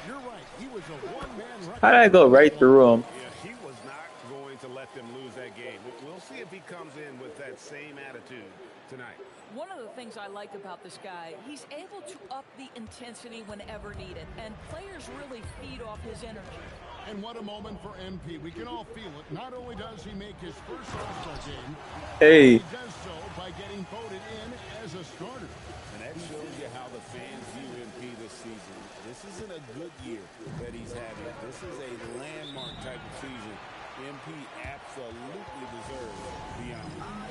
You're right. He was a one-man record. How did I go right through him? Yeah, he was not going to let them lose that game. We'll see if he comes in with that same attitude tonight. One of the things I like about this guy, he's able to up the intensity whenever needed, and players really feed off his energy. And what a moment for MP. We can all feel it. Not only does he make his first All-Star game, hey, he does so by getting voted in as a starter. And that shows you how the fans view MP this season. This isn't a good year that he's having. This is a landmark type of season. MP absolutely deserves beyond.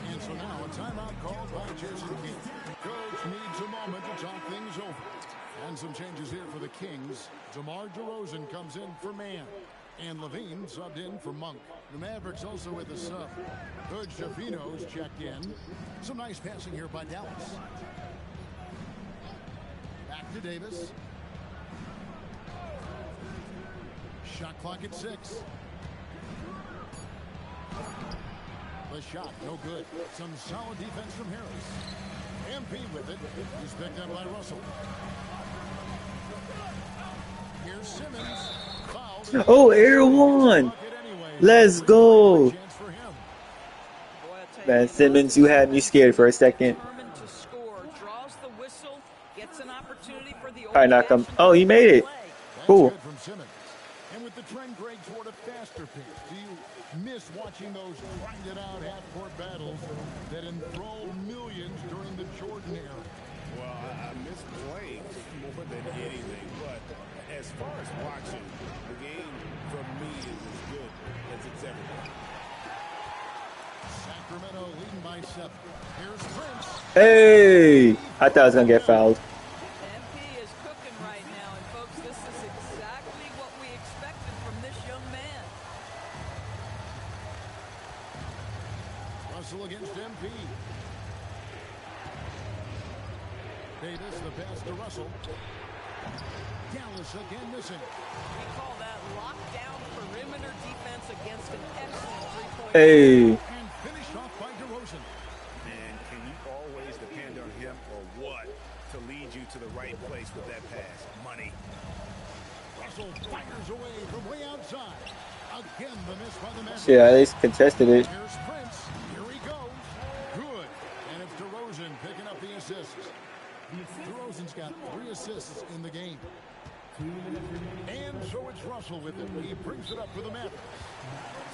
And so now a timeout called by Jason King. Coach needs a moment to talk things over. And some changes here for the Kings. DeMar DeRozan comes in for Mann. And Levine subbed in for Monk. The Mavericks also with a sub. Hood Schifino's checked in. Some nice passing here by Dallas. Back to Davis. Shot clock at 6. The shot, no good. Some solid defense from Harris. MP with it. He's picked up by Russell. Here's Simmons. Fouled. Oh, air one. Let's go. Man, Simmons, you had me scared for a second. Probably not come. Oh, he made it. Cool. And with the trend, Greg, toward a faster pace, do you miss watching those grinded-out half-court battles that enthralled millions during the Jordan era? Well, I miss playing more than anything, but as far as watching, the game for me is as good as it's ever been. Sacramento leading by 7. Here's Prince. Hey, I thought I was gonna get fouled. MP is cooking right now, and folks, this is exactly what we expected from this young man. Russell against MP. Davis, the pass to Russell. Dallas again missing. We call that lockdown perimeter defense against an excellent three-point. Hey. And finished off by DeRozan. And can you always depend on him or what to lead you to the right place with that pass? Money. Russell fires away from way outside. Again, the miss by the Mavericks. Yeah, at least contested it. Here's Prince. Here he goes. Good. And it's DeRozan picking up the assist. DeRozan's got 3 assists in the game. And so it's Russell with it. He brings it up for the Mavericks.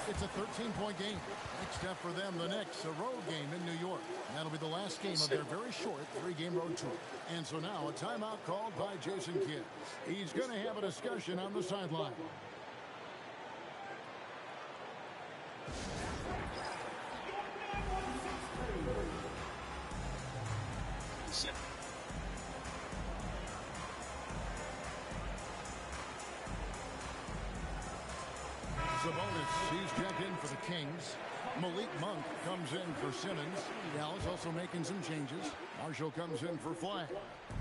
It's a 13-point game. Next step for them, the Knicks, a road game in New York. And that'll be the last game of their very short 3-game road tour. And so now a timeout called by Jason Kidd. He's going to have a discussion on the sideline. Sabonis, he's checked in for the Kings. Malik Monk comes in for Simmons. Dallas also making some changes. Marshall comes in for Flag.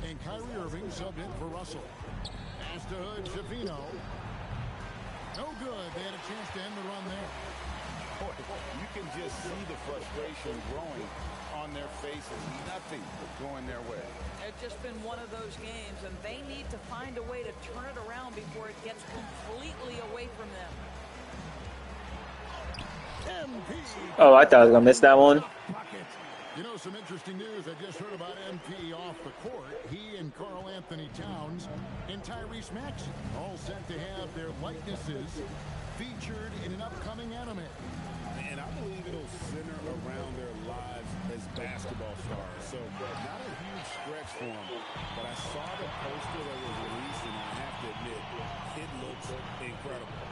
And Kyrie Irving subbed in for Russell. Pass to Hood, Schifino. No good. They had a chance to end the run there. Boy, you can just see the frustration growing on their faces. Nothing going their way. It's just been one of those games, and they need to find a way to turn it around before it gets completely away from them. Oh, I thought I was gonna miss that one. You know, some interesting news I just heard about MP off the court. He and Karl Anthony Towns and Tyrese Maxey all set to have their likenesses featured in an upcoming anime. And I believe it'll center around their lives as basketball stars. So not a huge stretch for them, but I saw the poster that was released, and I have to admit, it looks incredible.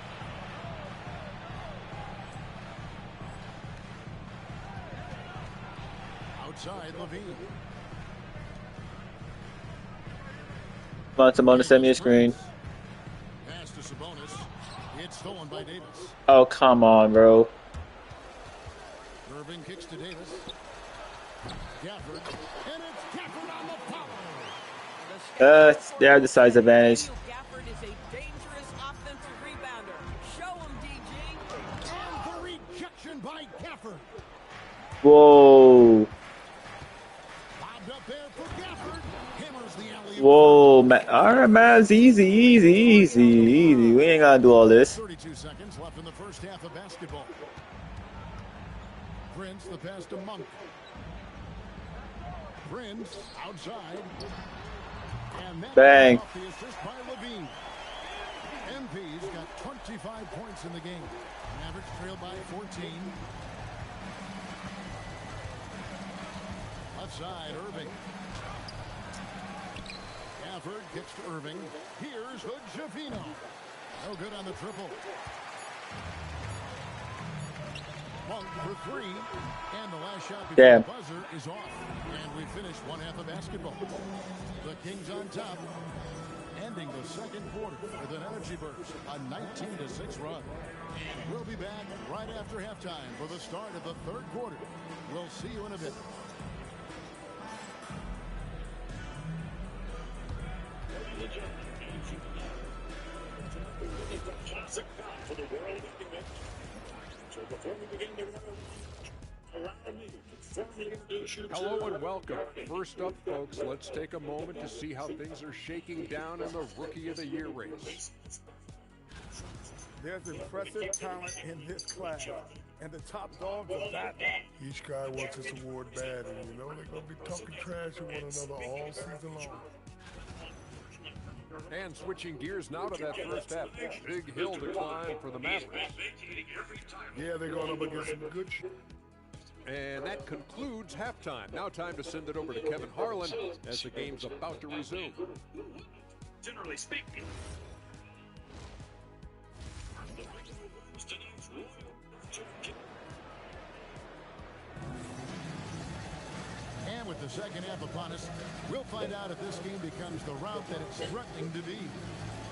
Outside, Levine. Sabonis sent me a screen. Pass to Sabonis. It's stolen by Davis. Oh, come on, bro. Irving kicks to Davis. Gafford. And it's Gafford on the power. They have the size advantage. Gafford is a dangerous Whoa. Whoa, man. All right, man. It's easy. We ain't gotta do all this. 32 seconds left in the first half of basketball. Prince, the pass to Monk. Prince outside. And that Bang. off the assist by Levine. MP's got 25 points in the game. Mavericks trail by 14. Left side, Irving. Gafford gets to Irving. Here's Hood-Schifino. No good on the triple. Monk for three. And the last shot before the buzzer is off. And we finish one half of basketball. The Kings on top. Ending the second quarter with an energy burst. A 19-6 run. And we'll be back right after halftime for the start of the third quarter. We'll see you in a bit. Hello and welcome. First up, folks, let's take a moment to see how things are shaking down in the Rookie of the Year race. There's impressive talent in this class, and the top dogs are battling. Each guy wants this award bad, and you know they're going to be talking trash to one another all season long. And switching gears now to that first half. Big hill to climb for the Mavericks. Yeah, they're going up against some good shit. And that concludes halftime. Now time to send it over to Kevin Harlan as the game's about to resume. Generally speaking. And with the second half upon us, we'll find out if this game becomes the route that it's threatening to be.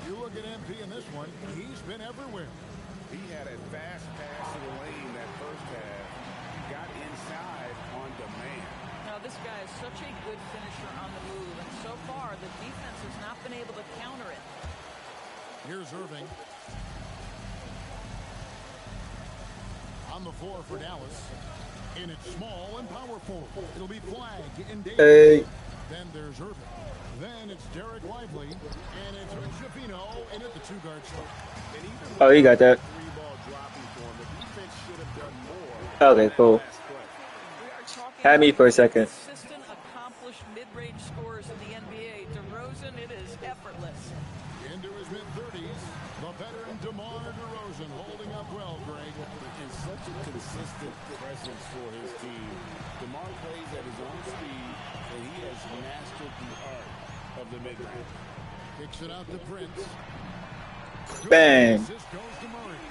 You look at MP in this one, he's been everywhere. He had a fast pass to the lane that first half. He got inside on demand. Now, this guy is such a good finisher on the move, and so far, the defense has not been able to counter it. Here's Irving. On the floor for Dallas. And it's small and powerful. It'll be Flag and Davis. Hey. Then there's Irving. Then it's Derek Lively. And it's Hood-Schifino in at the two-guard spot. Oh, he got that. Okay, cool. Had me for a second. Consistent, accomplished mid-range scorers in the NBA. DeRozan, it is effortless. Into his mid-30s, the veteran DeMar DeRozan holding up well, Greg. And such a consistent presence for his team. DeMar plays at his own speed, and he has mastered the art of the mid-range. Kicks it out to Prince. Bang. Assist goes to Murray.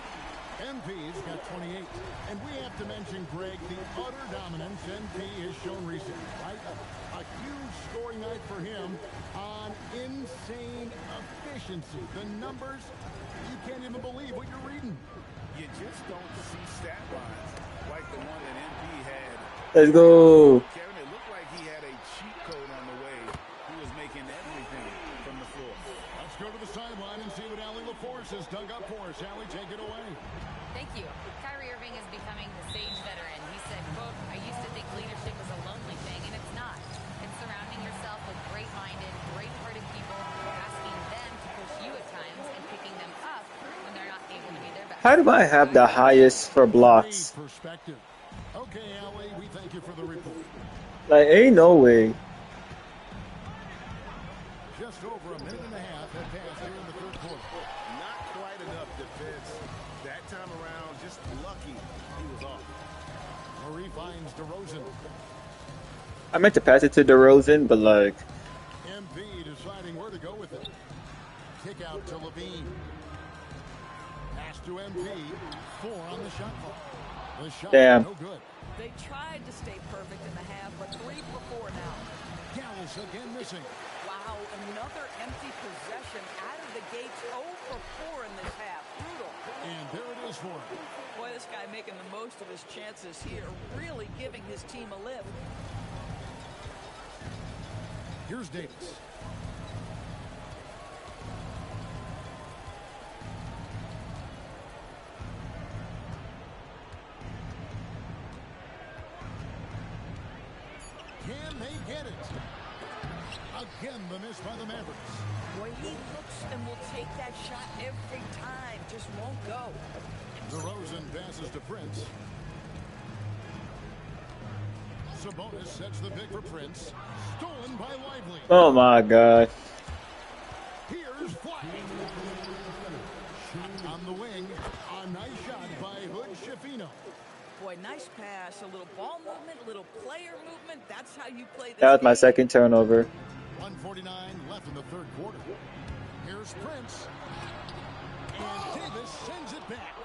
MP's got 28. And we have to mention, Greg, the utter dominance MP has shown recently, right? A huge scoring night for him on insane efficiency. The numbers, you can't even believe what you're reading. You just don't see stat lines like the one that MP had. Let's go. Kevin, it looked like he had a cheat code on the way. He was making everything from the floor. Let's go to the sideline and see what Allie LaForce has dug up for us. Allie, take it away. Thank you. Kyrie Irving is becoming the sage veteran. He said, quote, I used to think leadership was a lonely thing, and it's not. It's surrounding yourself with great-minded, great-hearted people, asking them to push you at times and picking them up when they're not able to be their best. How do I have the highest for blocks? Perspective. Okay, Allie, we thank you for the report. Like, ain't no way. Just over a minute and a half had passed here in the third quarter. Not quite enough defense. That time around, just lucky he was off. Murray finds DeRozan. I meant to pass it to DeRozan, but like... MP deciding where to go with it. Kick out to Levine. Pass to MP. 4 on the shot clock. The shot Damn. No good. They tried to stay perfect in the half, but 3 for 4 now. Gallows again missing. Wow, another empty possession out of the gates. 0 for 4 in this half. Brutal. And there it is for him. Boy, this guy making the most of his chances here, really giving his team a lift. Here's Davis. Can they get it? Again, the miss by the Mavericks. Boy, he looks and will take that shot every time. Just won't go. DeRozan passes to Prince. Sabonis sets the pick for Prince. Stolen by Lively. Oh my God. Here's Flack. On the wing, a nice shot by Hood Schifino. Boy, nice pass, a little ball movement, a little player movement. That's how you play this That was my game. second turnover. 1:49 left in the third quarter. Here's Prince. And Davis sends it back.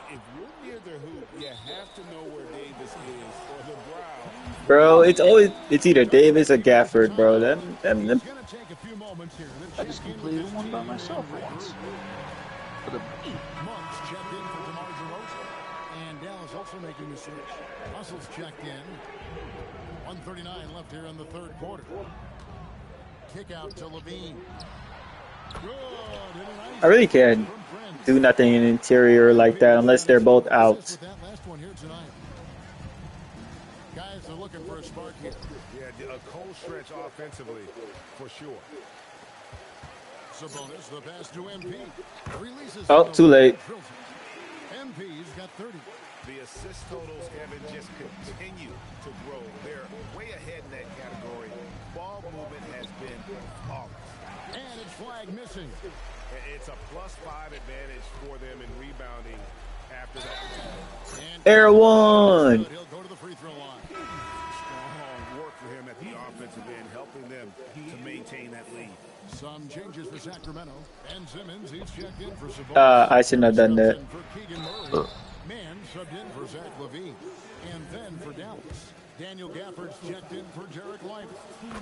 If you're near the hoop, you have to know where Davis is or the brow. Bro, it's either Davis or Gafford, bro. Them. I just completed one by myself once. For the Monks checked in for DeMar DeRozan. And Dallas also making the switch. Russell's checked in. 1:39 left here in the third quarter. Kick out to Levine. I really can't do nothing in interior like that unless they're both out. Guys are looking for a spark here. Yeah, a cold stretch offensively, for sure. Sabonis, the pass to MP. Releases. Oh, too late. MP's got 30. The assist totals, Evan, just continue to grow. They're way ahead in that category. Ball movement has been flawless. And it's flag missing. It's a +5 advantage for them in rebounding after that. Air one. He'll go to the free throw line. Strong work for him at the offensive end, helping them to maintain that lead. Some changes for Sacramento. And Simmons, he's checked in for Sabonis. I shouldn't have done that. For Keegan Murray. Man subbed in for Zach LaVine. And then for Dallas, Daniel Gafford's checked in for Jarek Lively.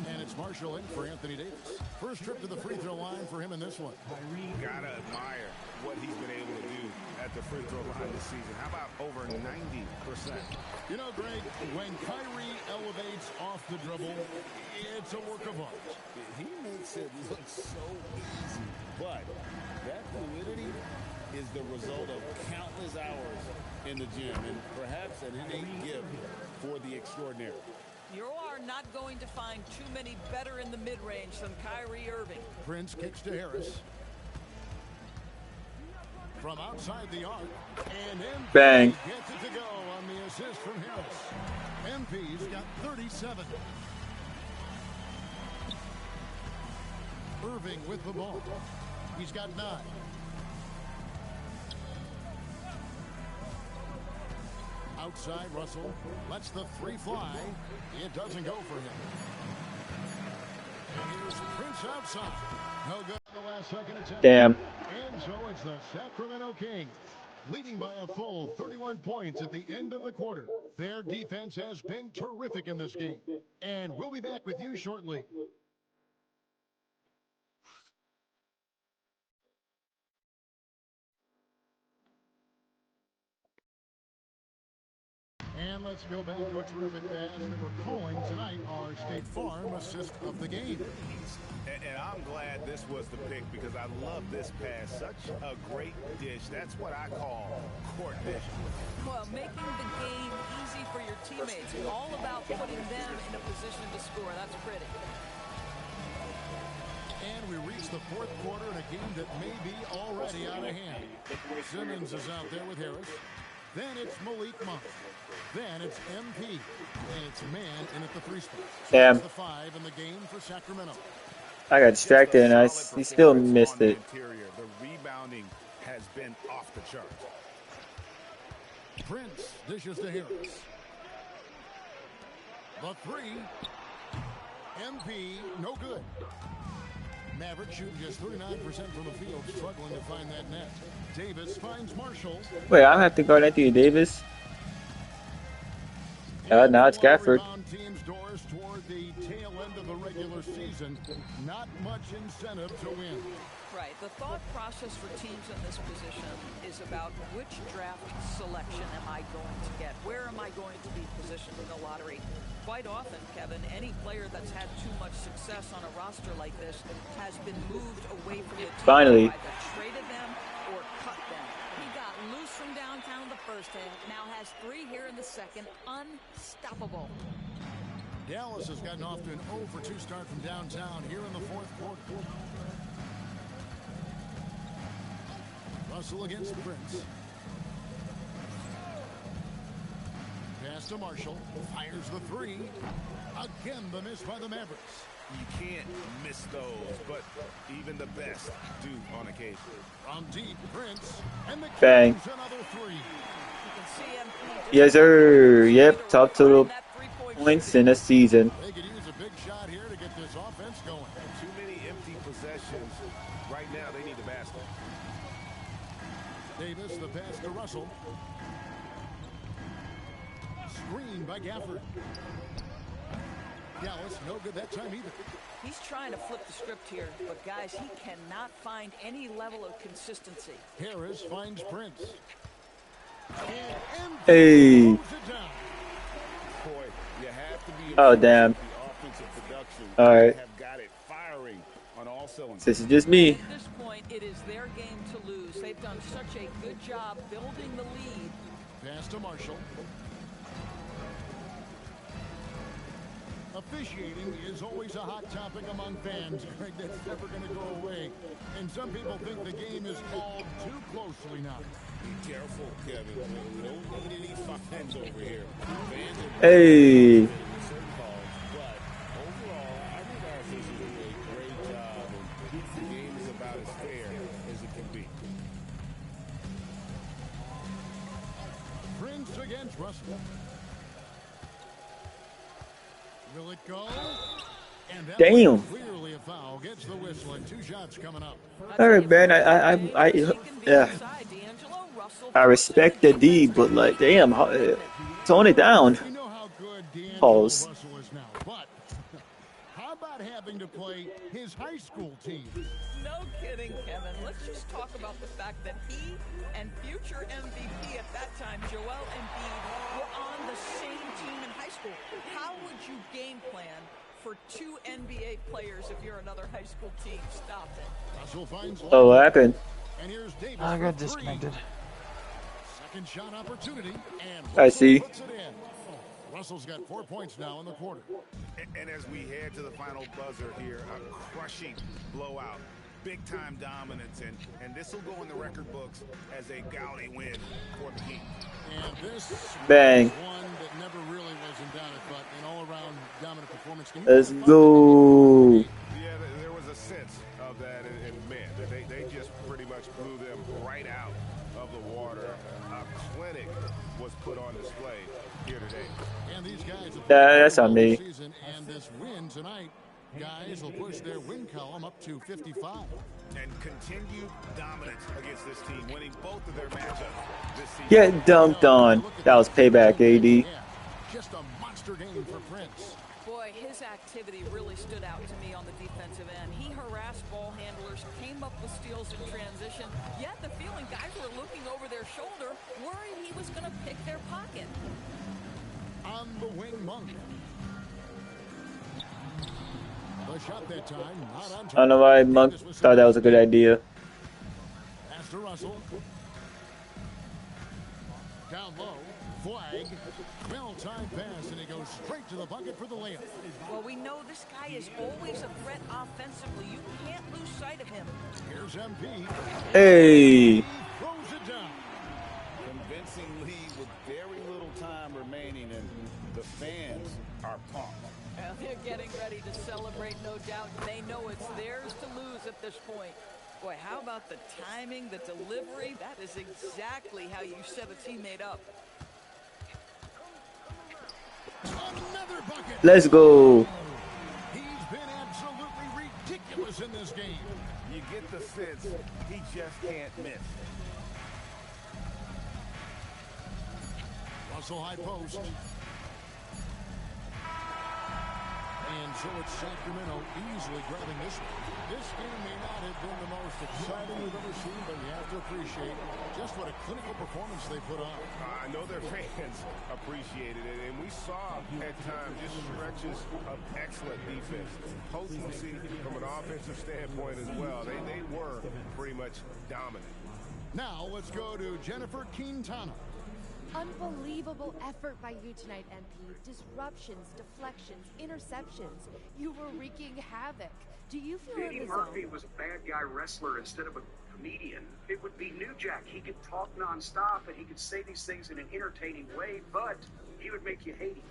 And it's Marshall in for Anthony Davis. First trip to the free throw line for him in this one. Gotta admire what he's been able to do at the free throw line this season. How about over 90%? You know, Greg, when Kyrie elevates off the dribble, it's a work of art. He makes it look so easy, but that fluidity is the result of countless hours in the gym and perhaps an innate gift for the extraordinary. You are not going to find too many better in the mid-range than Kyrie Irving. Prince kicks to Harris. From outside the arc, and MP Bang. gets it to go on the assist from Harris. MP's got 37. Irving with the ball. He's got 9. Outside, Russell lets the 3 fly. It doesn't go for him. Here's Prince outside. No good on the last second attempt. Damn. And so it's the Sacramento Kings leading by a full 31 points at the end of the quarter. Their defense has been terrific in this game. And we'll be back with you shortly. And let's go back to a terrific pass that we're calling tonight our State Farm assist of the game. And I'm glad this was the pick because I love this pass. Such a great dish. That's what I call court vision. Well, making the game easy for your teammates. All about putting them in a position to score. That's pretty. And we reach the fourth quarter in a game that may be already out of hand. Simmons is out there with Harris. Then it's Malik Monk. Then it's MP. And it's Man in at the 3 spot. Damn. That's the 5 in the game for Sacramento. I got distracted and he still missed it. The rebounding has been off the charts. Prince dishes to Harris. The 3. MP, no good. Maverick shooting just 39% from the field, struggling to find that net. Davis finds Marshall. Wait, I have to guard Anthony Davis? Now it's Gafford. Teams doors toward the tail end of the regular season. Not much incentive to win. Right. The thought process for teams in this position is about which draft selection am I going to get? Where am I going to be positioned in the lottery? Quite often, Kevin, any player that's had too much success on a roster like this has been moved away from the team. Finally. Either traded them or cut them. He got loose from downtown the first half, now has 3 here in the second. Unstoppable. Dallas has gotten off to an 0-for-2 start from downtown here in the fourth quarter. Russell against Prince. Pass to Marshall. Fires the three. Again, the miss by the Mavericks. You can't miss those, but even the best do on occasion. From deep, Prince. And the Bang. Another three. Yes, sir. Yep, top total points in a season. They could use a big shot here to get this offense going. Too many empty possessions. Right now, they need the basket. Davis, the pass to Russell. Screen by Gafford. Dallas, no good that time either. He's trying to flip the script here, but guys, he cannot find any level of consistency. Harris finds Prince. Hey. Boy, you have to be Oh, damn. the offensive production. All right. Have got it firing on all cylinders. This is just me. At this point, it is their game to lose. They've done such a good job building the lead. Pass to Marshall. Officiating is always a hot topic among fans, Greg. That's never going to go away. And some people think the game is called too closely now. Be careful, Kevin. We don't need any fines over here. Hey. But overall, I think our officials do a great job, and the game is about as fair as it can be. Prince against Russell. Will it go? And that Damn. clearly a foul. Gets the whistle and 2 shots coming up. All right, man. Yeah. I respect the D, but like, damn, tone it down. We know how good D'Angelo Pause. Russell is now, but how about having to play his high school team? No kidding, Kevin. Let's just talk about the fact that he and future MVP at that time, Joel Embiid, were on the same team in high school. How would you game plan for 2 NBA players if you're another high school team? Stop it. Russell finds Oh, what happened? And here's Davis I got for three. disconnected. Second shot opportunity. And I see. puts it in. Russell's got 4 points now in the quarter. And as we head to the final buzzer here, a crushing blowout. Big-time dominance, and this will go in the record books as a gaudy win for the Heat. And this Bang. was one that never really was in doubt, but an all-around dominant performance. Let's go. Yeah, there was a sense of that, and man, they just pretty much blew them right out of the water. A clinic was put on display here today. And these guys have That's on me. season, and this win tonight, guys will push their win column up to 55. And continued dominance against this team, winning both of their matchups this season. Get dunked on. That was payback, AD. Just a monster game for Prince. Boy, his activity really stood out to me on the defensive end. He harassed ball handlers, came up with steals in transition, yet the feeling guys were looking over their shoulder, worried he was going to pick their pocket. On the wing, Monk. The shot that time, not on I don't know why Monk thought that was a good idea. Pass to Russell. Down low, flag. Well-timed pass, and he goes straight to the bucket for the layup. Well, we know this guy is always a threat offensively. You can't lose sight of him. Here's MP. Hey. Throws it down. Convincing lead with very little time remaining, and the fans are pumped. Well, they're getting ready to celebrate, no doubt. They know it's theirs to lose at this point. Boy, how about the timing, the delivery? That is exactly how you set a teammate up. Another bucket. Let's go. He's been absolutely ridiculous in this game. You get the sense he just can't miss. Russell high post. And so it's Sacramento easily grabbing this one. This game may not have been the most exciting we've ever seen, but you have to appreciate just what a clinical performance they put on. I know their fans appreciated it, and we saw at times just stretches of excellent defense. Potency from an offensive standpoint as well. They were pretty much dominant. Now let's go to Jennifer Quintana. Unbelievable effort by you tonight, MP. Disruptions, deflections, interceptions. You were wreaking havoc. Do you feel in Eddie the Murphy zone? was a bad guy wrestler instead of a comedian. It would be New Jack. He could talk nonstop and he could say these things in an entertaining way, but he would make you hate him.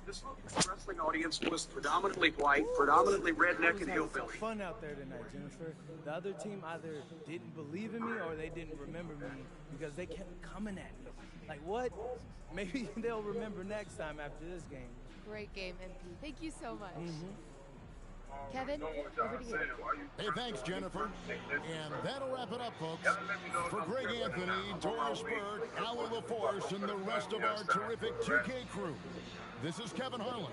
This wrestling audience was predominantly white, predominantly redneck and hillbilly. Fun out there tonight, Jennifer. The other team either didn't believe in me or they didn't remember me because they kept coming at me. Like, what? Maybe they'll remember next time after this game. Great game, MP. Thank you so much. Kevin, over to you. Hey, thanks, Jennifer. And that'll wrap it up, folks. For Greg Anthony, Doris Burke, Allie LaForce, and the rest of our terrific 2K crew, this is Kevin Harlan.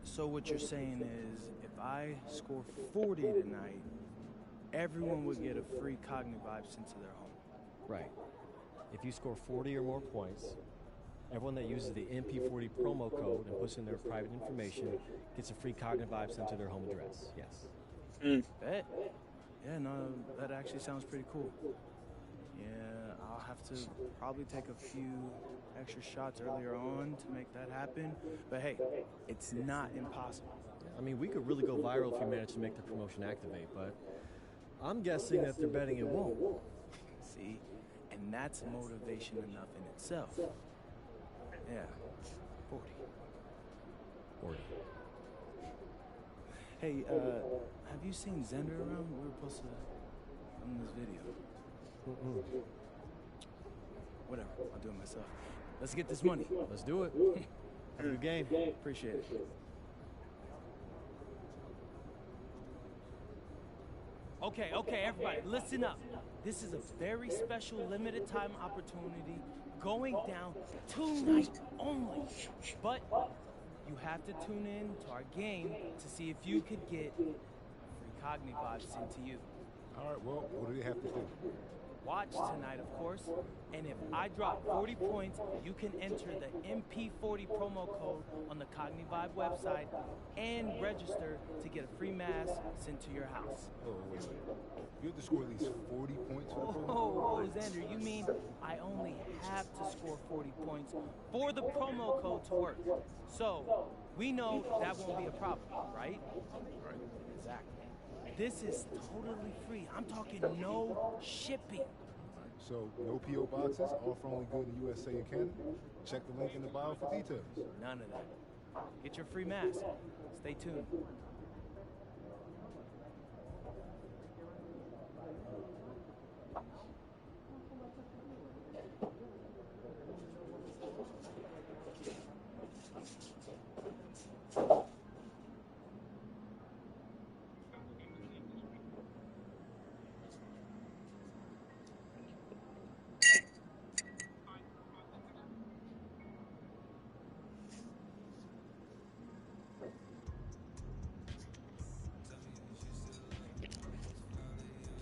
So what you're saying is, if I score 40 tonight, everyone would get a free Cogni Vibe sent to their home. Right. If you score 40 or more points, everyone that uses the MP40 promo code and puts in their private information gets a free Cogni Vibe sent to their home address. Yes. Bet. Yeah, no, that actually sounds pretty cool. Yeah, I'll have to probably take a few extra shots earlier on to make that happen. But hey, it's not impossible. I mean, we could really go viral if we manage to make the promotion activate, but I'm guessing that they're betting it won't. See, and that's motivation enough in itself. Yeah, 40. 40. Hey, have you seen Zender around? We were supposed to film this video. Whatever, I'll do it myself. Let's get this money. Let's do it. Have a good game. Appreciate it. Okay, everybody, listen up. This is a very special limited time opportunity going down tonight only. But you have to tune in to our game to see if you could get free Cogni Vibes sent to you. All right, well, what do you have to do? Watch tonight, of course, and if I drop 40 points, you can enter the MP40 promo code on the Cogni Vibe website and register to get a free mask sent to your house. Oh, wait. You have to score at least 40 points for the promo? Oh, Xander, you mean I only have to score 40 points for the promo code to work. So, we know that won't be a problem, right? Right. Exactly. This is totally free. I'm talking no shipping. So, no P.O. boxes, offer only good in USA and Canada. Check the link in the bio for details. None of that. Get your free mask. Stay tuned.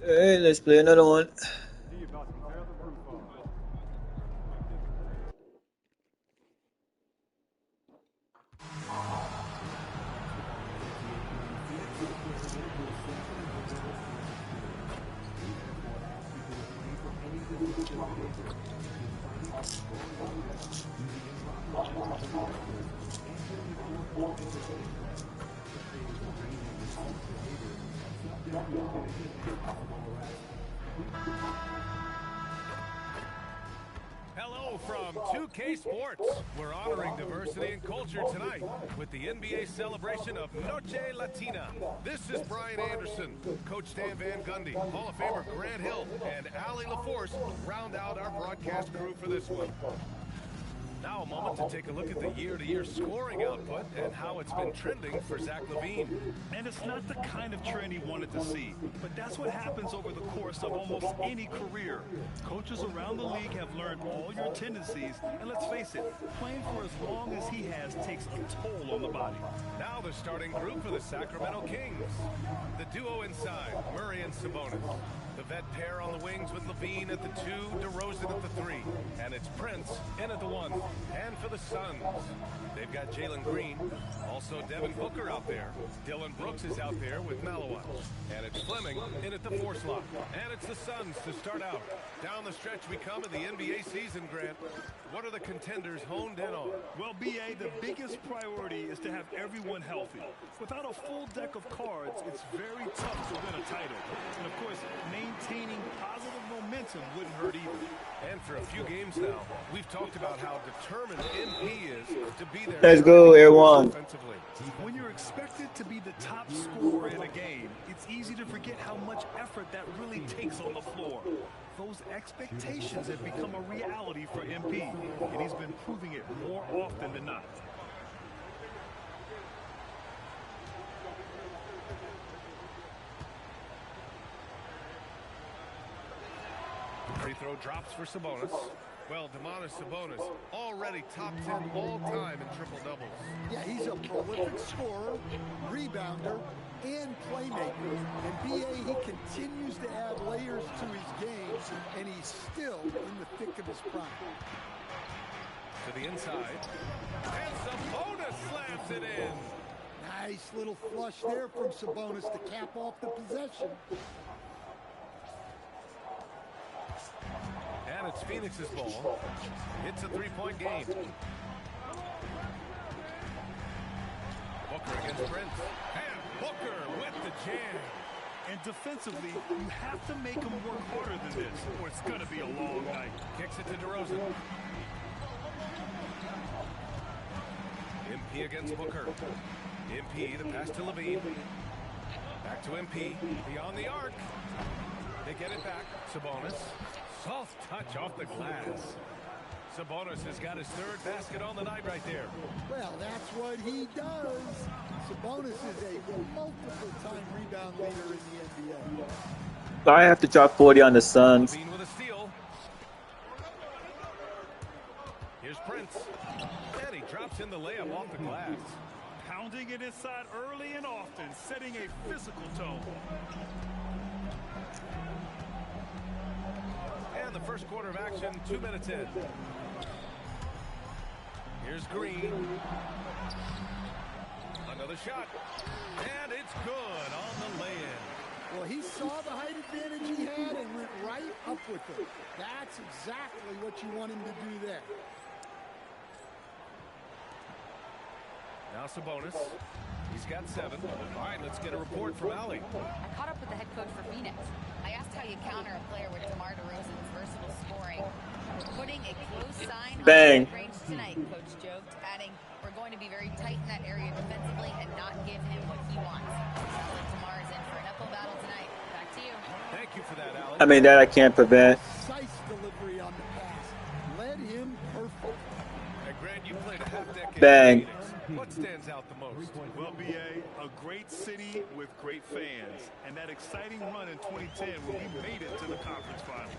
Hey, let's play another one. Hello from 2K Sports. We're honoring diversity and culture tonight with the NBA celebration of Noche Latina. This is Brian Anderson, Coach Stan Van Gundy, Hall of Famer Grant Hill, and Allie LaForce round out our broadcast crew for this one. Now a moment to take a look at the year-to-year scoring output and how it's been trending for Zach LaVine. And it's not the kind of trend he wanted to see, but that's what happens over the course of almost any career. Coaches around the league have learned all your tendencies, and let's face it, playing for as long as he has takes a toll on the body. Now the starting group for the Sacramento Kings. The duo inside, Murray and Sabonis. The vet pair on the wings with LaVine at the 2, DeRozan at the 3. And it's Prince in at the 1. And for the Suns, they've got Jalen Green. Also Devin Booker out there. Dylan Brooks is out there with Malloway. And it's Fleming in at the 4 slot. And it's the Suns to start out. Down the stretch we come in the NBA season, Grant. What are the contenders honed in on? Well, B.A., the biggest priority is to have everyone healthy. Without a full deck of cards, it's very tough to win a title. And, of course, maintaining positive momentum wouldn't hurt either. And for a few games now, we've talked about how determined MP is to be there. Let's go, everyone. When you're expected to be the top scorer in a game, it's easy to forget how much effort that really takes on the floor. Those expectations have become a reality for MP, and he's been proving it more often than not. Free throw drops for Sabonis. Well, Domantas Sabonis already top 10 all-time in triple-doubles. Yeah, he's a prolific scorer, rebounder, and playmaker. And B.A., he continues to add layers to his game, and he's still in the thick of his prime. To the inside. And Sabonis slams it in. Nice little flush there from Sabonis to cap off the possession. And it's Phoenix's ball. It's a three-point game. Booker against Prince. And Booker with the jam. And defensively, you have to make him work harder than this, or it's going to be a long night. Kicks it to DeRozan. MP against Booker. MP, the pass to LaVine. Back to MP. Beyond the arc. They get it back. Sabonis. Soft touch off the glass. Sabonis has got his third basket on the night right there. Well, that's what he does. Sabonis is a multiple-time rebound leader in the NBA. I have to drop 40 on the Suns. With a steal. Here's Prince. And he drops in the layup off the glass. Pounding it inside early and often, setting a physical tone. And the first quarter of action, 2 minutes in. Here's Green. Another shot. And it's good on the lay-in. Well, he saw the height advantage he had and went right up with it. That's exactly what you want him to do there. Now Sabonis. He's got 7. All right, let's get a report from Allie. I caught up with the head coach for Phoenix. I asked how you counter a player with DeMar DeRozan's versatile scoring. We're putting a close sign Bang. on the range tonight, Coach joked, adding, we're going to be very tight in that area defensively and not give him what he wants. Sounds like DeMar is in for an uphill battle tonight. Back to you. Thank you for that, Allie. I mean, that I can't prevent. Precise delivery on the pass. Led him perfect. And Grant, you played a half-decade. Bang. What stands out the most? Well, B.A., a great city with great fans. And that exciting run in 2010 when we made it to the conference final.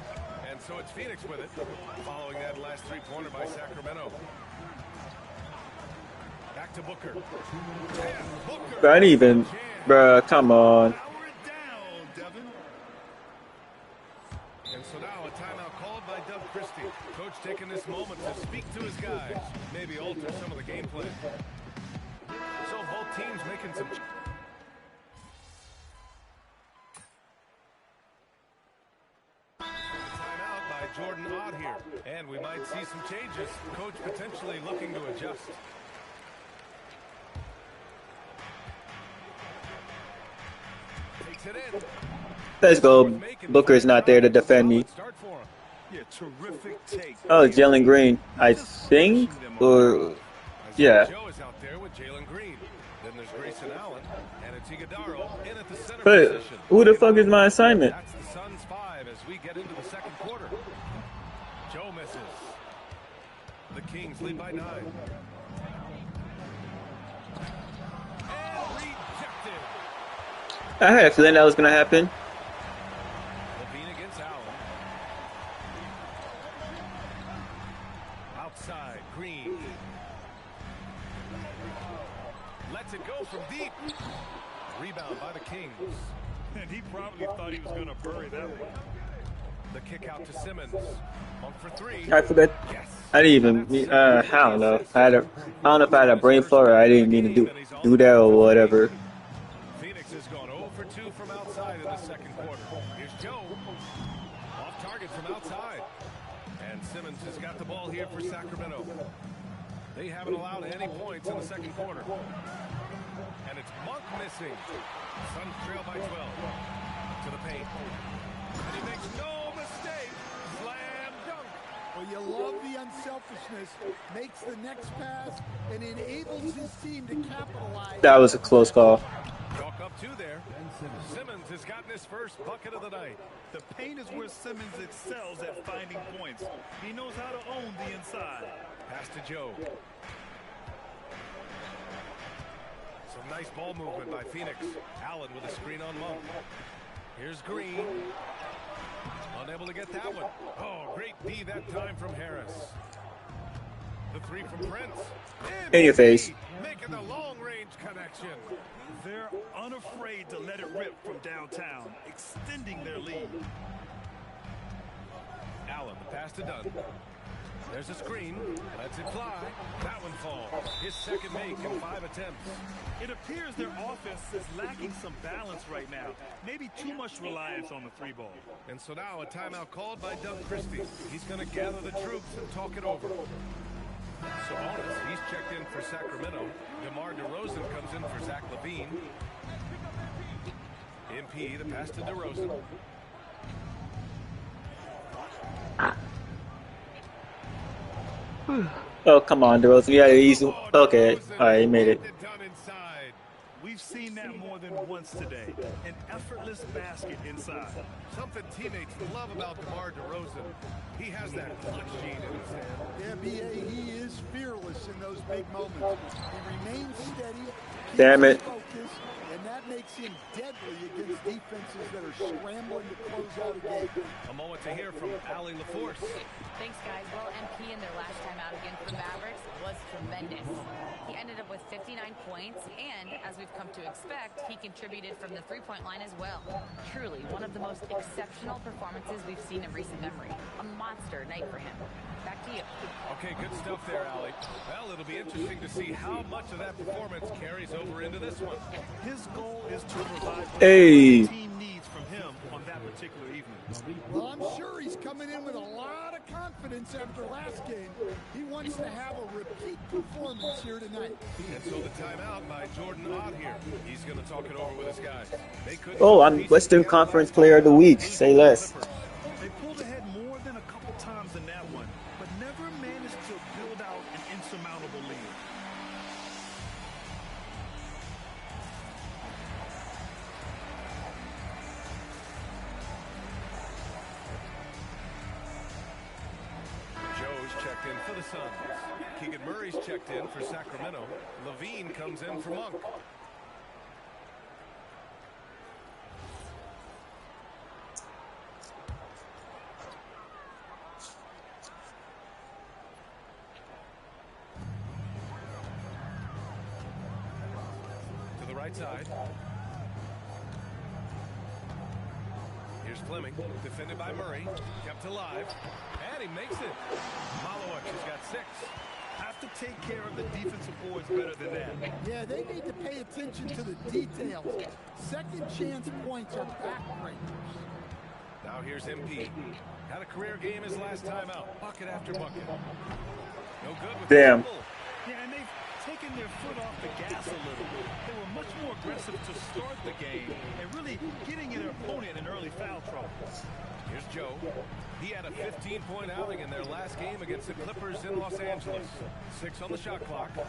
And so it's Phoenix with it, following that last three-pointer by Sacramento. Back to Booker. Bro, I didn't even... Bro, come on. And so now a timeout called by Doug Christie. Coach taking this moment to speak to his guys, maybe alter some of the game plan. So both teams making some... Timeout by Jordan Ott here. And we might see some changes. Coach potentially looking to adjust. Takes it in. Let's go. Booker's not there to defend me. Yeah, terrific take. Oh, Jalen Green, I think, or yeah. Joe is out there with Jalen Green. Then there's Grayson Allen, and it's Iguodaro in at the center But position. who the fuck is my assignment? That's the Suns 5 as we get into the second quarter. Joe misses. The Kings lead by 9. And rejected. I had a feeling that was going to happen. Levine against Allen. Outside, Green. Lets it go from deep. Rebound by the Kings. And he probably thought he was going to bury that one. The kick out to Simmons. Monk for 3. I forgot. Yes. I didn't even. I don't know. I don't know if I had a brain fart or I didn't mean to do that or whatever. Phoenix has gone 0 for 2 from outside in the second quarter. Here's Joe. Off target from outside. And Simmons has got the ball here for Sacramento. They haven't allowed any points in the second quarter. And it's Monk missing. Suns trail by 12. To the paint. And he makes no mistake. Slam dunk. Well, you love the unselfishness. Makes the next pass and enables his team to capitalize. That was a close call. Chalk up 2 there. Simmons has gotten his first bucket of the night. The paint is where Simmons excels at finding points. He knows how to own the inside. Pass to Joe. Some nice ball movement by Phoenix. Allen with a screen on Monk. Here's Green. Unable to get that one. Oh, great D that time from Harris. The 3 from Prince. In your face. Making the long-range connection. They're unafraid to let it rip from downtown, extending their lead. Allen, the pass to Dunn. There's a screen. Lets it fly. That one falls. His second make in 5 attempts. It appears their offense is lacking some balance right now. Maybe too much reliance on the 3-ball. And so now a timeout called by Doug Christie. He's going to gather the troops and talk it over. Sabonis, he's checked in for Sacramento. DeMar DeRozan comes in for Zach LaVine. MP, the pass to DeRozan. Oh, come on, DeRozan. Yeah, easy. Okay. All right, he made it. We've seen that more than once today. An effortless basket inside. Something teammates love about DeMar DeRozan. He has that clutch gene in his hand. Yeah, B.A., he is fearless in those big moments. He remains steady. Damn it. Focused, and that makes him deadly against defenses that are scrambling to close out a game. A moment to hear from Allie LaForce. Thanks, guys. Well, MP in their last time out against the Mavericks was tremendous. He ended up with 59 points, and as we've come to expect, he contributed from the three-point line as well. Truly, one of the most exceptional performances we've seen in recent memory. A monster night for him. Back to you. Okay, good stuff there, Allie. Well, it'll be interesting to see how much of that performance carries over into this one. His goal is to provide what Hey. the team needs from him on that particular evening. Well, I'm sure he's coming in with a lot of confidence after last game. He wants to have a repeat performance here tonight. And so the timeout by Jordan Ott here. He's going to talk it over with his guys. They couldn't Oh, I'm Western Conference Player of the Week. Say less. They pulled ahead more than a couple times in that one, but never managed to build out an insurmountable lead. Joe's checked in for the Suns. Keegan Murray's checked in for Sacramento. Levine comes in for Monk. To the right side. Here's Fleming, defended by Murray, kept alive, and he makes it. Malowicz has got 6. Have to take care of the defensive boards better than that. Yeah, they need to pay attention to the details. Second chance points are backbreakers. Now here's MP. Had a career game his last time out. Bucket after bucket. No good with Damn. the dribble. Yeah, and they've taken their foot off the gas a little. They were much more aggressive to start the game and really getting their opponent in early foul trouble. Here's Joe. He had a 15-point outing in their last game against the Clippers in Los Angeles. 6 on the shot clock. The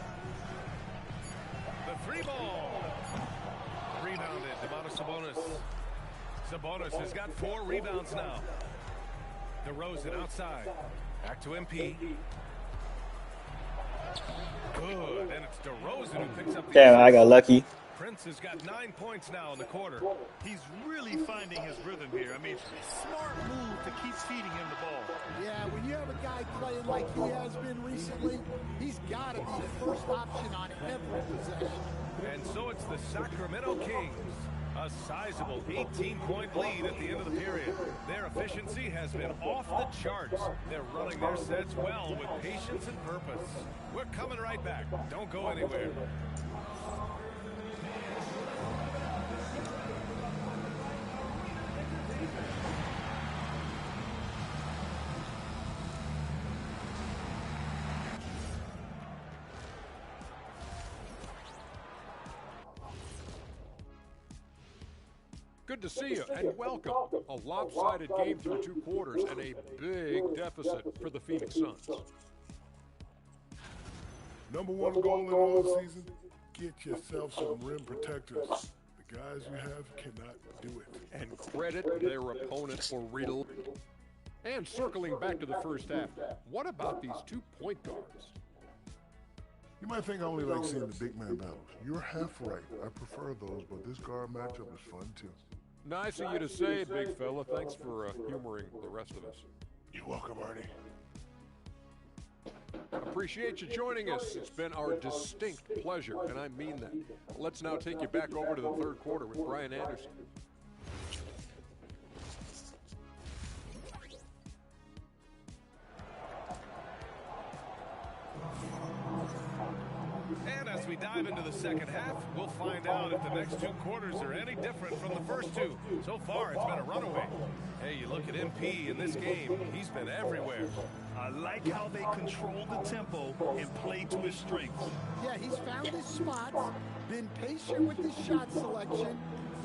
3-ball. Rebounded. Domantas Sabonis. Sabonis has got 4 rebounds now. DeRozan outside. Back to MP. Good, and it's DeRozan who picks up the Damn, I assist. got lucky. Prince has got 9 points now in the quarter. He's really finding his rhythm here. I mean, smart move to keep feeding him the ball. Yeah, when you have a guy playing like he has been recently, he's got to be the first option on every possession. And so it's the Sacramento Kings. A sizable 18-point lead at the end of the period. Their efficiency has been off the charts. They're running their sets well with patience and purpose. We're coming right back. Don't go anywhere. Good to see you, and welcome. A lopsided game through 2 quarters and a big deficit for the Phoenix Suns. Number one goal in all season, get yourself some rim protectors. The guys you have cannot do it. And credit their opponent for real. And circling back to the first half, what about these 2 point guards? You might think I only like seeing the big man battles. You're half right. I prefer those, but this guard matchup is fun too. Nice of you to say, big fella. Thanks for humoring the rest of us. You're welcome, Arnie. Appreciate you joining us. It's been our distinct pleasure, and I mean that. Let's now take you back over to the third quarter with Brian Anderson. And as we dive into the second half, we'll find out if the next 2 quarters are any different from the first 2. So far, it's been a runaway. Hey, you look at MP in this game, he's been everywhere. I like how they control the tempo and play to his strengths. Yeah, he's found his spots, been patient with his shot selection,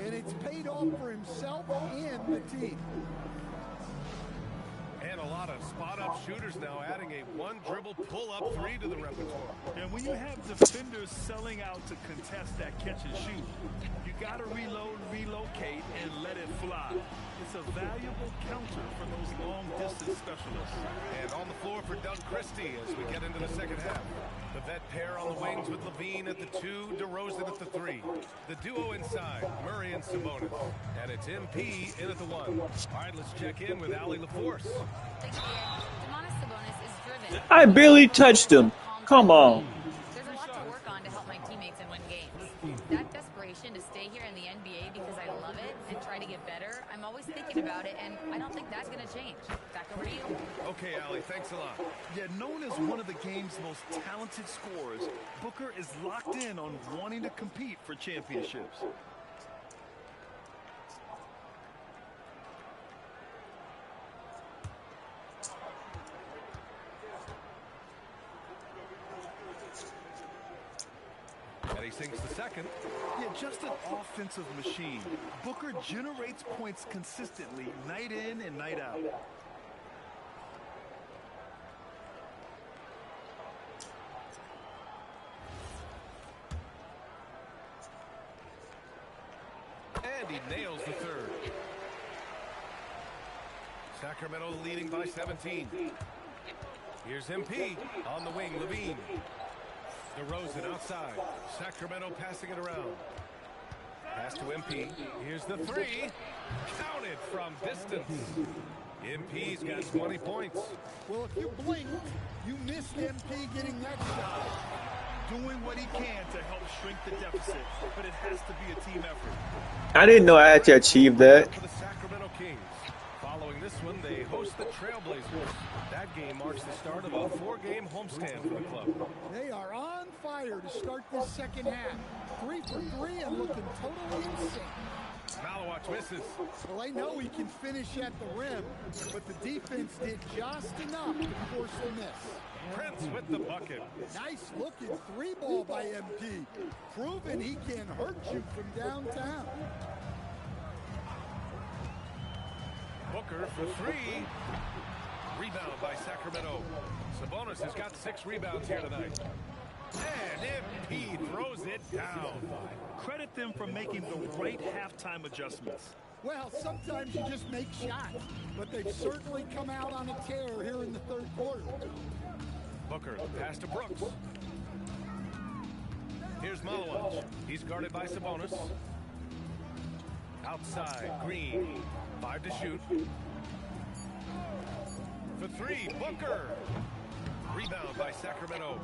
and it's paid off for himself and the team. And a lot of spot-up shooters now adding a 1-dribble pull-up 3 to the repertoire. And when you have defenders selling out to contest that catch and shoot, you got to reload, relocate, and let it fly. It's a valuable counter for those long-distance specialists. And on the floor for Doug Christie as we get into the second half. The vet pair on the wings with Levine at the 2, DeRozan at the 3. The duo inside, Murray and Sabonis. And it's MP in at the 1. All right, let's check in with Allie LaForce. I barely touched him. Come on. There's a lot to work on to help my teammates and win games. That desperation to stay here in the NBA because I love it and try to get better, I'm always thinking about it, and I don't think that's going to change. Back over to you. Okay, Allie, thanks a lot. Yeah, known as one of the game's most talented scorers, Booker is locked in on wanting to compete for championships. And he sinks the second. Yeah, just an offensive machine. Booker generates points consistently, night in and night out. And he nails the third. Sacramento leading by 17. Here's MP on the wing, Levine. DeRozan outside. Sacramento passing it around. Pass to MP. Here's the 3. Counted from distance. MP's got 20 points. Well, if you blink, you missed MP getting that shot. Doing what he can to help shrink the deficit, but it has to be a team effort. I didn't know I had to achieve that. For the Sacramento Kings. Following this one, they host the Trailblazers. That game marks the start of a 4-game homestand for the club. They are on fire to start this second half. 3 for 3 and looking totally insane. Malawatch misses. Well, I know he can finish at the rim, but the defense did just enough to force the miss. Prince with the bucket. Nice looking 3-ball by MP. Proving he can hurt you from downtown. Booker for 3. Rebound by Sacramento. Sabonis has got 6 rebounds here tonight. And MP throws it down. Credit them for making the right halftime adjustments. Well, sometimes you just make shots, but they've certainly come out on a tear here in the third quarter. Booker, pass to Brooks. Here's Malawich. He's guarded by Sabonis. Outside, Green. 5 to shoot. For 3, Booker. Rebound by Sacramento.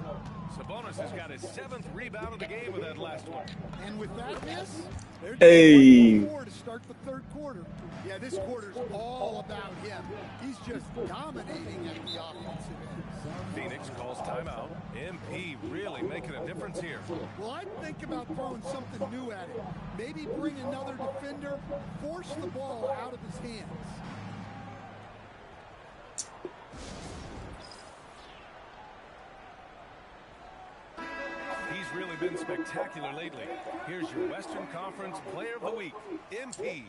Sabonis has got his 7th rebound of the game with that last one. And with that miss, they're Hey. 4 to start the third quarter. Yeah, this quarter's all about him. He's just dominating at the offensive end. Phoenix calls timeout. MP really making a difference here. Well, I'd think about throwing something new at him. Maybe bring another defender, force the ball out of his hands. He's really been spectacular lately. Here's your Western Conference Player of the Week, MP.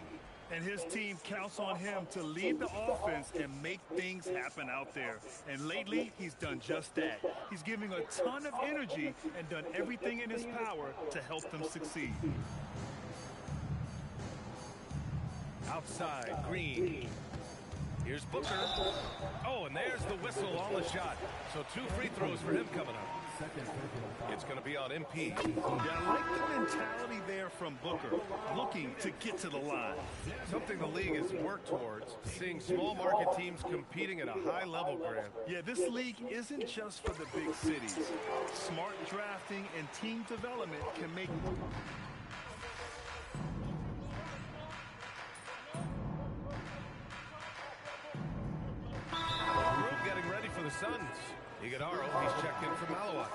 And his team counts on him to lead the offense and make things happen out there. And lately, he's done just that. He's giving a ton of energy and done everything in his power to help them succeed. Outside, Green. Here's Booker. Oh, and there's the whistle on the shot. So 2 free throws for him coming up. It's going to be on MP. Yeah, I like the mentality there from Booker, looking to get to the line. Something the league has worked towards, seeing small market teams competing at a high level, Grant. Yeah, this league isn't just for the big cities. Smart drafting and team development can make... Group getting ready for the Suns. Iguodaro, he's checked in for Malawich.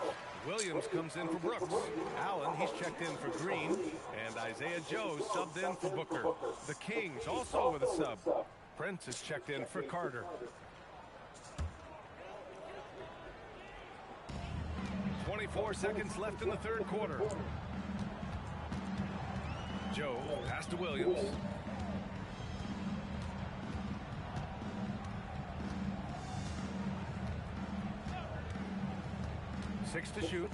Williams comes in for Brooks. Allen, he's checked in for Green. And Isaiah Joe subbed in for Booker. The Kings also with a sub. Prince is checked in for Carter. 24 seconds left in the third quarter. Joe, pass to Williams. Six to shoot.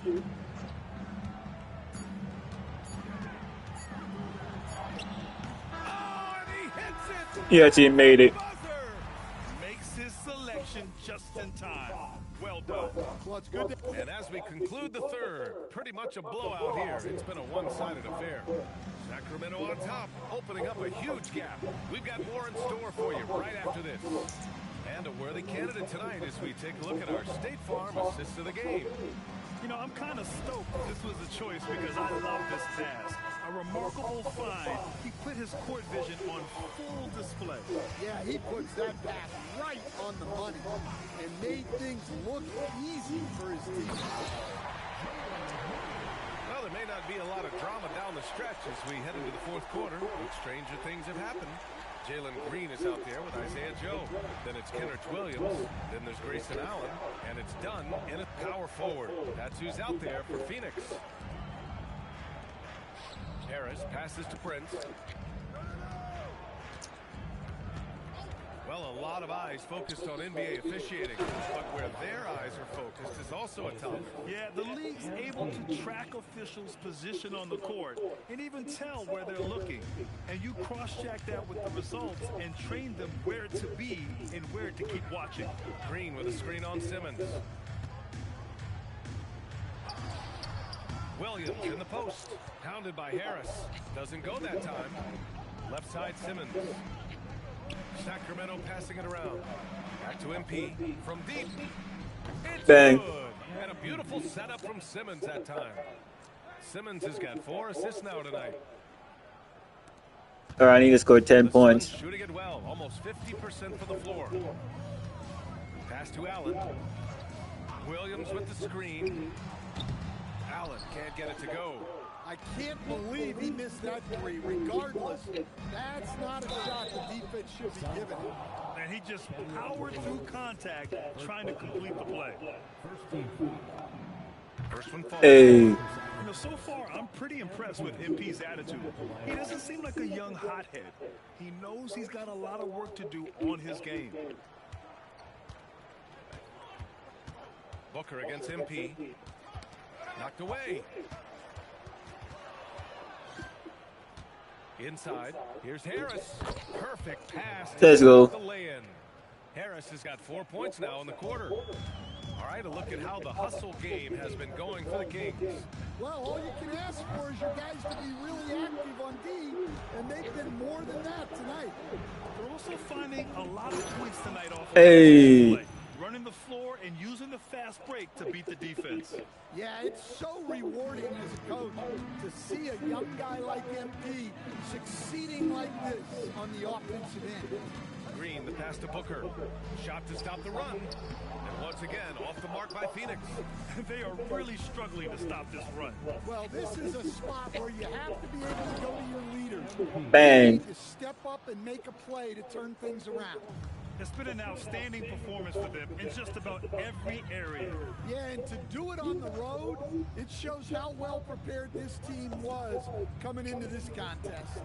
Yeah, team made it. Makes his selection just in time. Well done. Well, it's good. And as we conclude the third, pretty much a blowout here. It's been a one-sided affair. Sacramento on top, opening up a huge gap. We've got more in store for you right after this. And a worthy candidate tonight as we take a look at our State Farm assist of the game. You know, I'm kind of stoked this was a choice because I love this pass. A remarkable find. He put his court vision on full display. Yeah, he puts that pass right on the money and made things look easy for his team. Well, there may not be a lot of drama down the stretch as we head into the fourth quarter, but stranger things have happened. Jalen Green is out there with Isaiah Joe. Then it's Kenneth Williams. Then there's Grayson Allen. And it's done in a power forward. That's who's out there for Phoenix. Harris passes to Prince. Well, a lot of eyes focused on NBA officiating, but where their eyes are focused is also a topic. Yeah, the league's able to track officials' position on the court and even tell where they're looking. And you cross-check that with the results and train them where to be and where to keep watching. Green with a screen on Simmons. Williams in the post. Pounded by Harris. Doesn't go that time. Left side Simmons. Sacramento passing it around. Back to MP. From deep. It's Bang. good. And a beautiful setup from Simmons that time. Simmons has got 4 assists now tonight. All right, I need to score 10 points. Shooting it well. Almost 50% for the floor. Pass to Allen. Williams with the screen. Allen can't get it to go. I can't believe he missed that three. Regardless, that's not a shot the defense should be giving him. And he just powered through contact, trying to complete the play. First one falls. Hey. You know, so far, I'm pretty impressed with MP's attitude. He doesn't seem like a young hothead. He knows he's got a lot of work to do on his game. Booker against MP. Knocked away. Inside. Here's Harris. Perfect pass. Let's go. The lay-in. Harris has got 4 points now in the quarter. All right, a look at how the hustle game has been going for the Kings. Well, all you can ask for is your guys to be really active on D, and they've been more than that tonight. They're also finding a lot of points tonight off of Hey. running the floor and using the fast break to beat the defense. Yeah, it's so rewarding as a coach to see a young guy like MP succeeding like this on the offensive end. Green, the pass to Booker. Shot to stop the run. And once again, off the mark by Phoenix. They are really struggling to stop this run. Well, this is a spot where you have to be able to go to your leaders. Bang. You need to step up and make a play to turn things around. It's been an outstanding performance for them in just about every area. Yeah, and to do it on the road, it shows how well prepared this team was coming into this contest.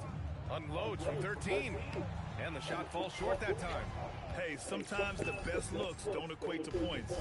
Unloads from 13. And the shot falls short that time. Hey, sometimes the best looks don't equate to points.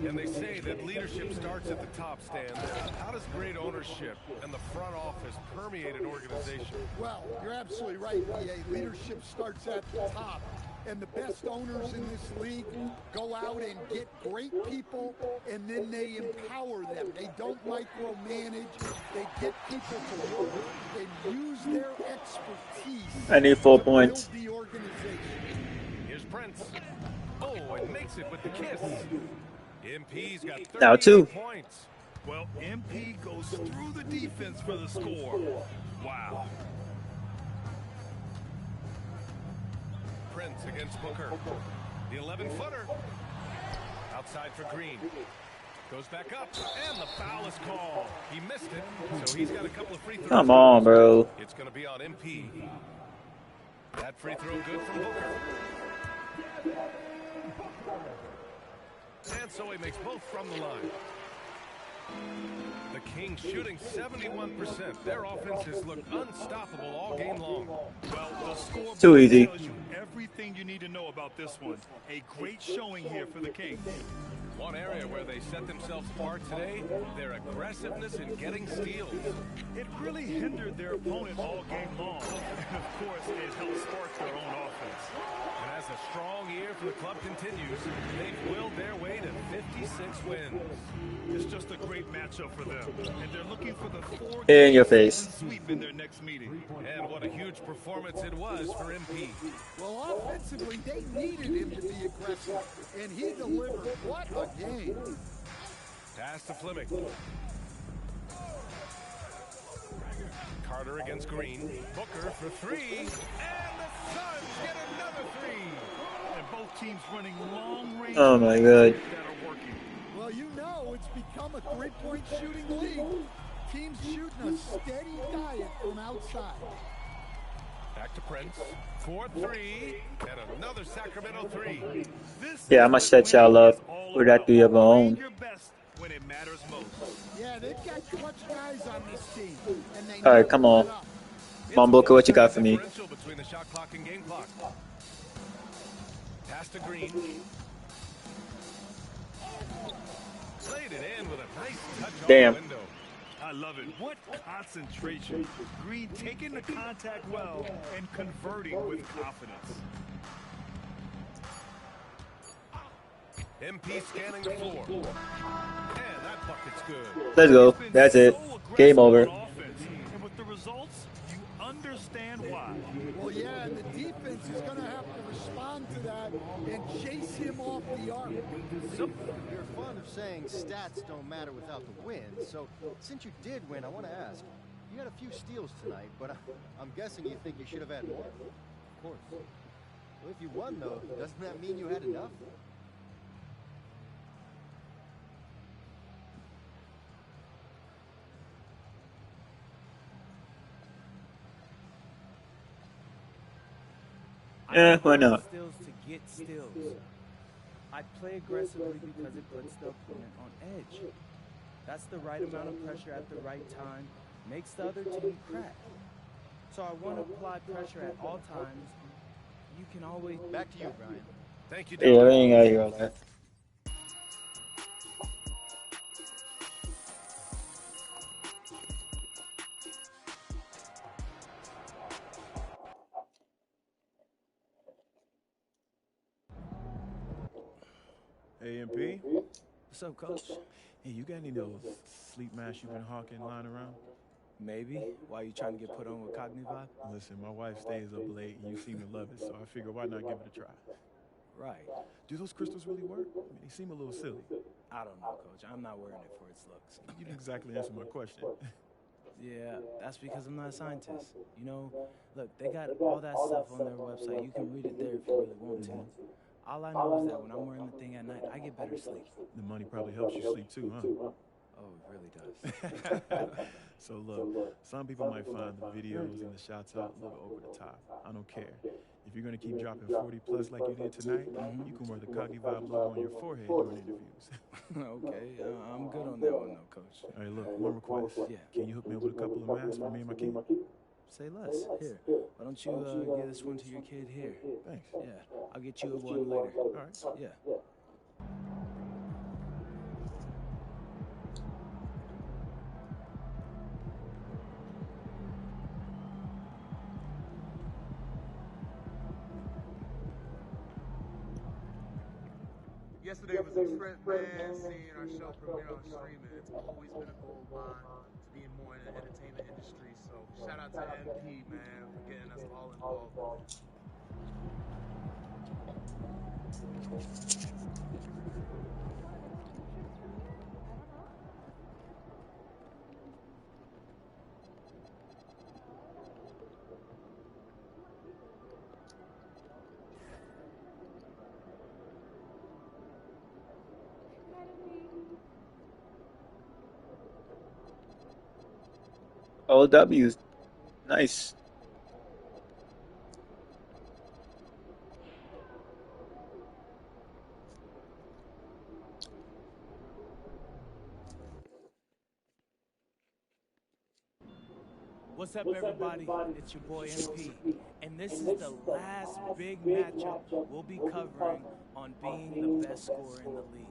And they say that leadership starts at the top, Stan. How does great ownership and the front office permeate an organization? Well, you're absolutely right, BA. Leadership starts at the top. And the best owners in this league go out and get great people, and then they empower them. They don't micromanage. They get people to work and use their expertise. I need 4 points. To build the organization. Here's Prince. Oh, and makes it with the kiss. MP's got 38 Now 2. points. Well, MP goes through the defense for the score. Wow. Prince against Booker. The 11-footer. Outside for Green. Goes back up, and the foul is called. He missed it, so he's got a couple of free throws. Come on, bro. It's going to be on MP. That free throw good from Booker. And so he makes both from the line. The Kings shooting 71%. Their offense has looked unstoppable all game long. Well, the scoreboard Too easy. tells you everything you need to know about this one. A great showing here for the Kings. One area where they set themselves apart today, their aggressiveness in getting steals. It really hindered their opponent all game long. And of course, it helped spark their own offense. And as a strong year for the club continues, they've willed their way to 56 wins. It's just a great matchup for them. And they're looking for the 4 In your face. sweep in their next meeting. And what a huge performance it was for MP. Well, offensively, they needed him to be aggressive, and he delivered. What a game. Pass to Fleming. Carter against Green. Booker for 3. And the Suns get another 3. And both teams running long-range Oh my god. that are working. Well, you know, it's become a three-point shooting league. Teams shooting a steady diet from outside. Back to Prince. 4-3. And another Sacramento 3. Yeah, how much that y'all love for that 3 of our own. Your best when it matters most. Yeah, they've got clutch guys on this team. And they All right, come on. Come on, Booker, what you got for me? Between the shot clock and game clock. Pass to Green. Played it in with a nice touch Damn. on the window. I love it. What concentration. Green taking the contact well and converting with confidence. MP scanning the floor. And that bucket's good. Let's go. That's it. Game over. And with the results, you understand why. Well, yeah, and the defense is going to have to respond to that and chase him off the arc. You're fond of saying stats don't matter without the win, so since you did win, I want to ask, you had a few steals tonight, but I'm guessing you think you should have had more? Of course. Well, if you won, though, doesn't that mean you had enough? Why not? Steals to get steals. I play aggressively because it puts the opponent on edge. That's the right amount of pressure at the right time, makes the other team crack. So I want to apply pressure at all times. You can always... Back to you, Brian. Thank you, Yeah, we ain't gotta hear all that. AMP? What's up, Coach? Hey, you got any of those sleep masks you've been hawking lying around? Maybe. Why you trying to get put on with Cognivibe? Listen, my wife stays up late and you seem to love it, so I figure why not give it a try? Right. Do those crystals really work? I mean, they seem a little silly. I don't know, Coach. I'm not wearing it for its looks. You didn't exactly answer my question. Yeah, that's because I'm not a scientist. You know, look, they got all that stuff on their website. You can read it there if you really want to. All I know is that when I'm wearing the thing at night, I get better sleep. The money probably helps you sleep too, huh? Oh, it really does. So look, some people might find the videos and the shots out a little over the top. I don't care. If you're going to keep dropping 40 plus like you did tonight, you can wear the Cognivibe logo on your forehead during interviews. Okay, I'm good on that one though, Coach. Hey, look, one request. Yeah. Can you hook me up with a couple of masks for me and my kid? Say less. Here, why don't you give this one to your kid here? Thanks. Yeah, I'll get you one later. All right. Yeah. Yesterday was a trip, man, seeing our show premiere on streaming. It's always been a goal of mine to be more in the entertainment industry, so shout out to MP, man, for getting us all involved. All W's. Nice. What's up, everybody? It's your boy MP, and this is the last big matchup we'll be covering on being the best scorer in the league.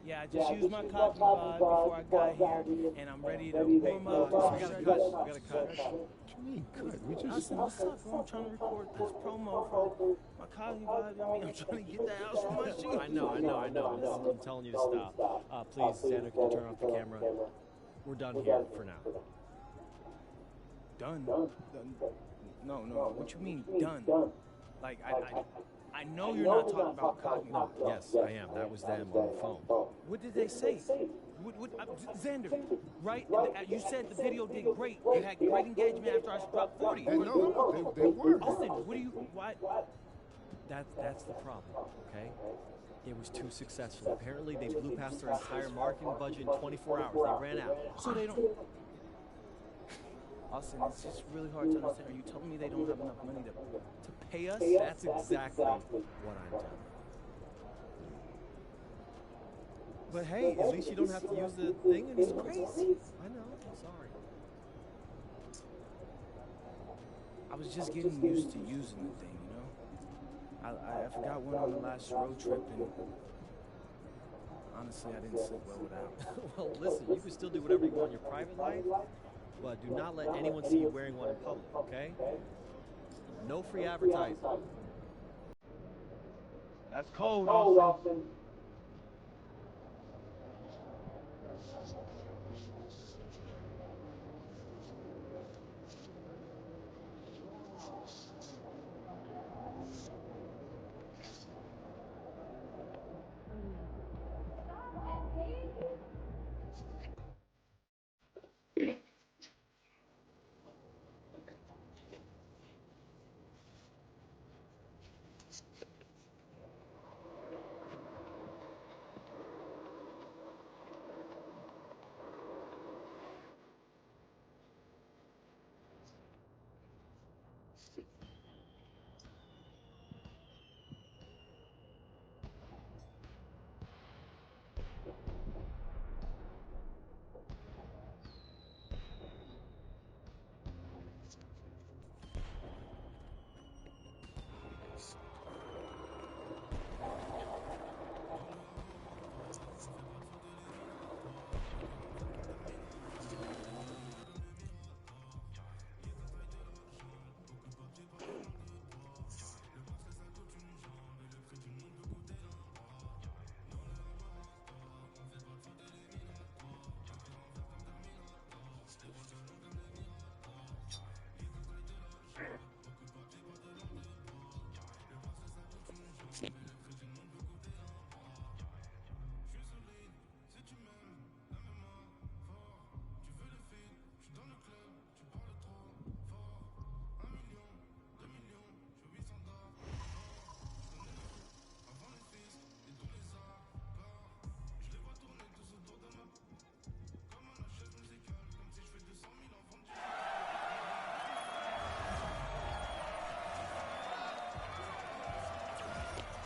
Yeah, I just used my Cognivibe before I got here, and I'm ready to warm up. We got a cut. What you mean, cut? We just... Austin, what's up, bro? I'm trying to record this promo for my Cognivibe. I mean, I'm trying to get that out from my shoes. I know. I'm telling you to stop. Please, Xander, can you turn off the camera? We're done here for now. Done? No. What you mean done? Like, I know you're not talking about Cognivibe. Yes, I am. That was them on the phone. What did they say? Xander, right? You said the video did great. You had great engagement after I dropped 40. They were. Austin, why? That's the problem, okay? It was too successful. Apparently, they blew past their entire marketing budget in 24 hours. They ran out. So they don't... Austin, it's just really hard to understand. Are you telling me they don't have enough money to pay us? That's exactly what I'm telling you. But hey, at least you don't have to use the thing and it's crazy. I know, I'm sorry. I was just getting used to using the thing, you know? I forgot one on the last road trip, and honestly, I didn't sleep well without. Well, listen, you can still do whatever you want in your private life, but do not let anyone see you wearing one in public, okay? No free advertising. That's cold, Austin.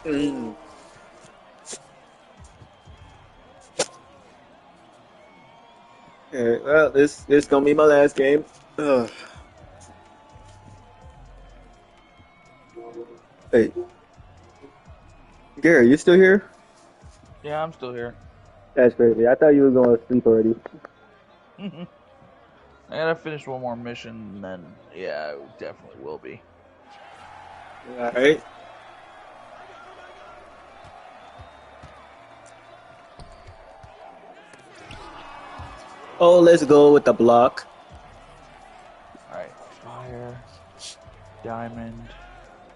Mm. Alright, well, this gonna be my last game. Ugh. Wait, Gary, you still here? Yeah, I'm still here. That's crazy. I thought you were going to sleep already. I gotta finish one more mission, and then yeah, it definitely will be. All right. Oh, let's go with the block. All right, fire, diamond,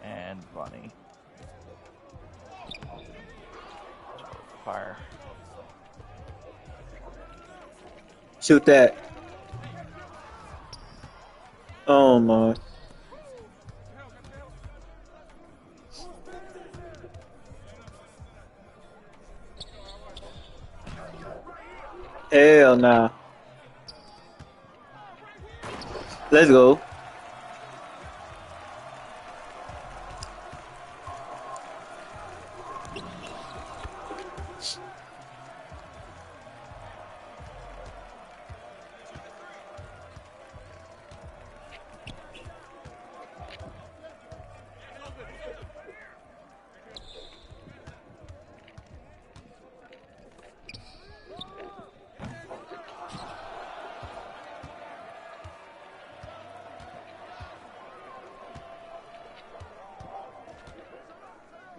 and bunny. Fire. Shoot that. Oh my. Hell nah. Let's go.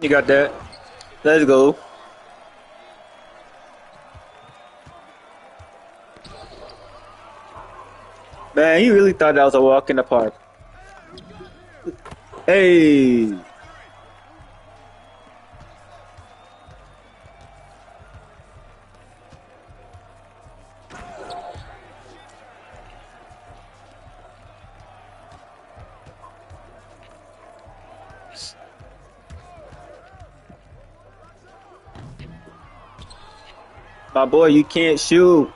You got that. Let's go. Man, he really thought that was a walk in the park. Hey. My boy, you can't shoot.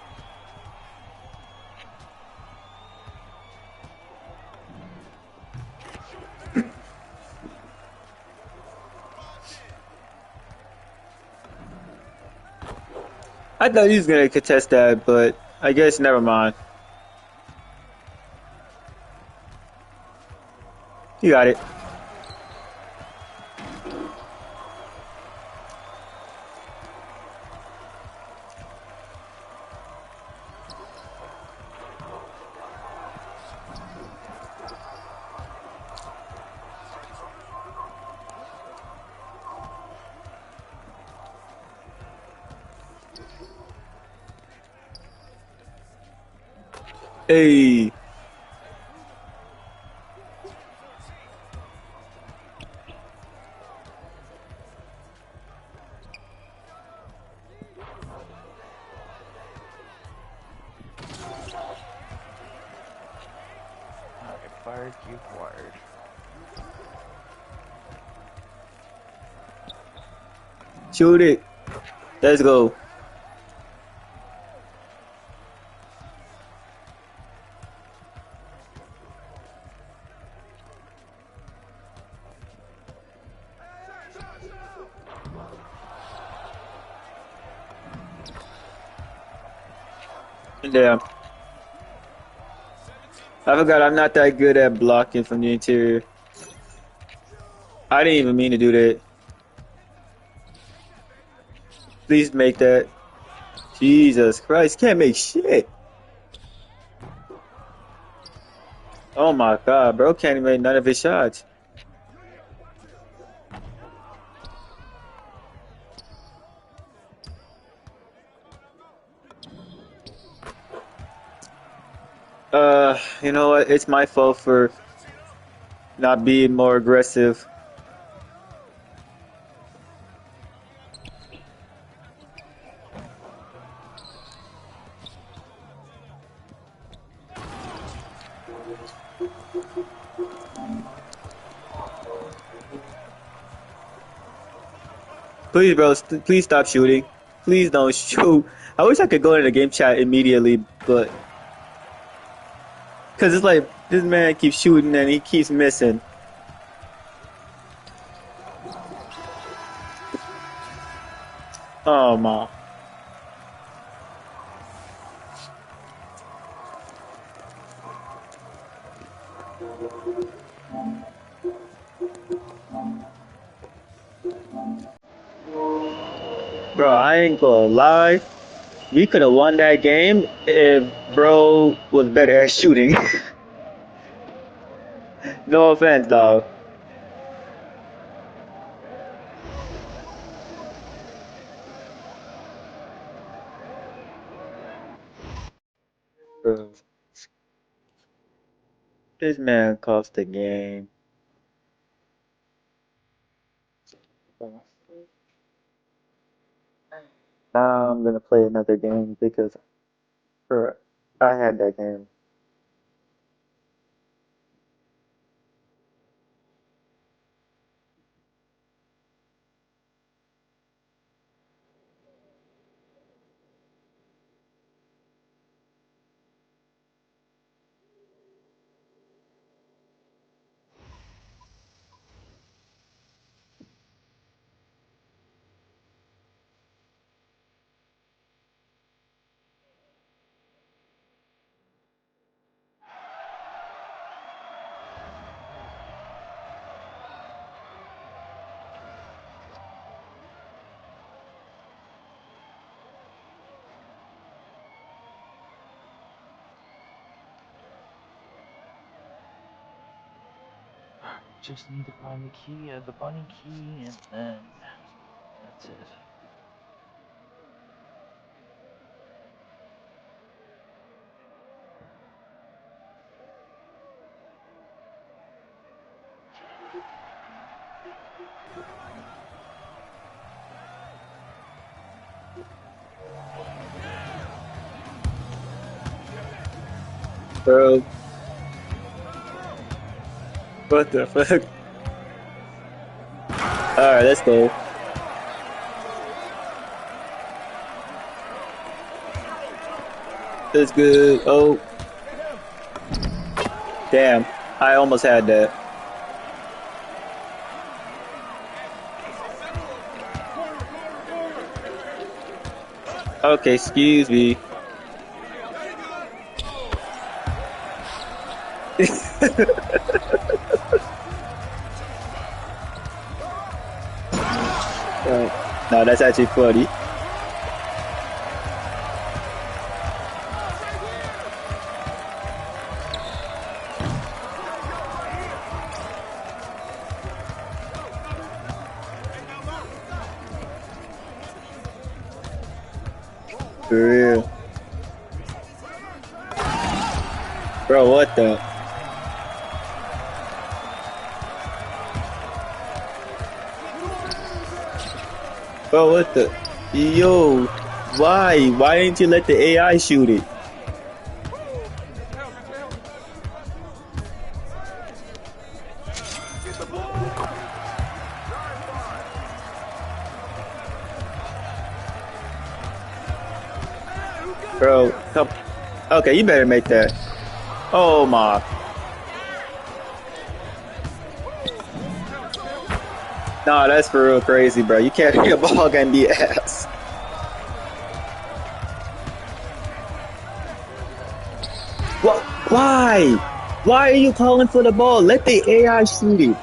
I thought he was gonna contest that, but I guess never mind. You got it. Hey. Alright, fire key acquired. Shoot it. Let's go. Damn. I forgot I'm not that good at blocking from the interior. I didn't even mean to do that. Please make that. Jesus Christ, can't make shit. Oh my god, bro can't even make none of his shots. You know what? It's my fault for not being more aggressive. Please, bro, please stop shooting. Please don't shoot. I wish I could go into the game chat immediately, but because it's like this man keeps shooting and he keeps missing. Oh my. Bro, I ain't gonna lie. We could have won that game if bro was better at shooting. No offense, dog. Bro, this man cost the game. Now I'm gonna play another game because bro, I had that game. Just need to find the key, the bunny key, and then that's it. Bro. What the fuck? Alright, let's go. That's good. Oh. Damn. I almost had that. Okay, excuse me. No, that's actually funny. For real. Bro, what the? Bro, what the? Yo, why? Why didn't you let the AI shoot it? Bro, come. Okay, you better make that. Oh my. Nah, that's for real crazy, bro. You can't be a ball game be ass. What? Why? Why are you calling for the ball? Let the AI shoot it.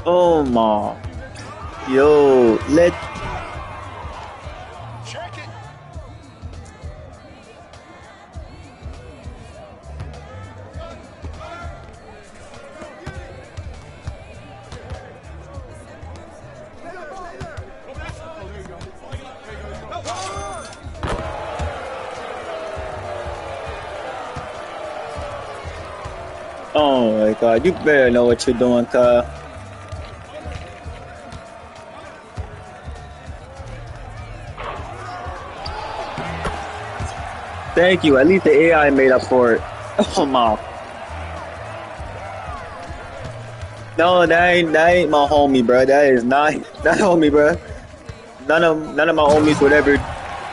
Oh my. Yo, let. Oh my god, you better know what you're doing, Kyle. Thank you. At least the AI made up for it. Oh my. No, that ain't my homie, bro. That is not homie, bro. None of my homies would ever.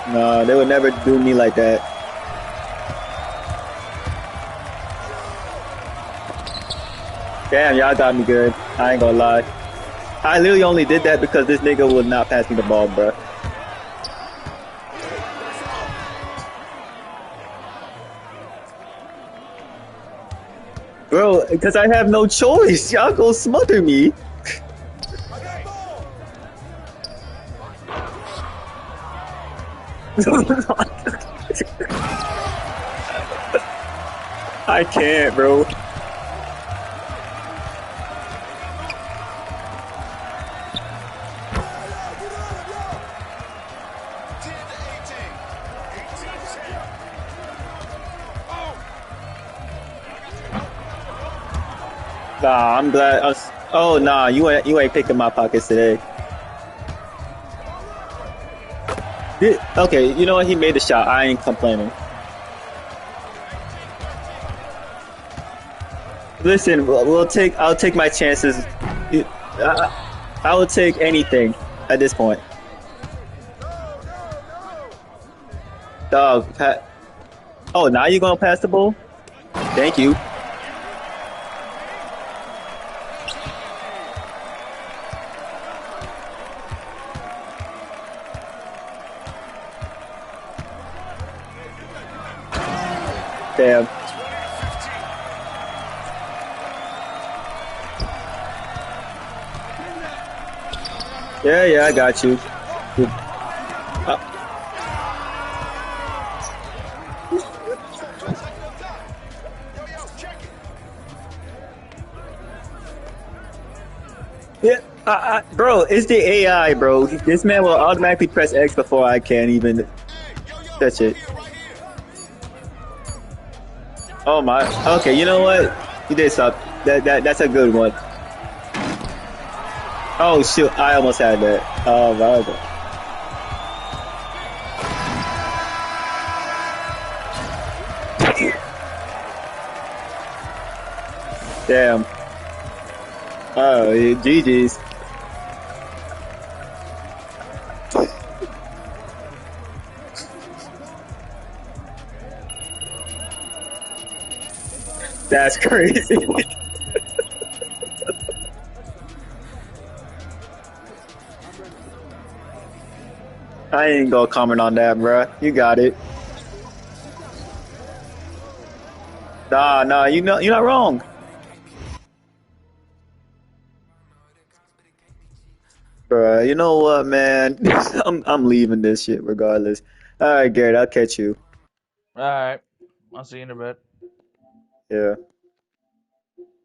No, they would never do me like that. Damn, y'all got me good. I ain't gonna lie. I literally only did that because this nigga would not pass me the ball, bro. Bro, because I have no choice. Y'all go smother me. I can't, bro. Nah, I'm glad. Oh nah, you ain't picking my pockets today. Okay, you know what? He made the shot. I ain't complaining. Listen, I'll take my chances. I will take anything at this point. Dog. Oh, now you gonna pass the ball? Thank you. Damn. Yeah, I got you. Yeah, bro, it's the AI, bro. This man will automatically press X before I can even touch it. Oh my. Okay, you know what? You did something. That's a good one. Oh shoot! I almost had that. Oh my god. Damn. Oh, GG's. That's crazy. I ain't gonna comment on that, bruh. You got it. Nah, you're not wrong. Bruh, you know what, man? I'm leaving this shit regardless. All right, Garrett, I'll catch you. All right. I'll see you in a bit. Yeah.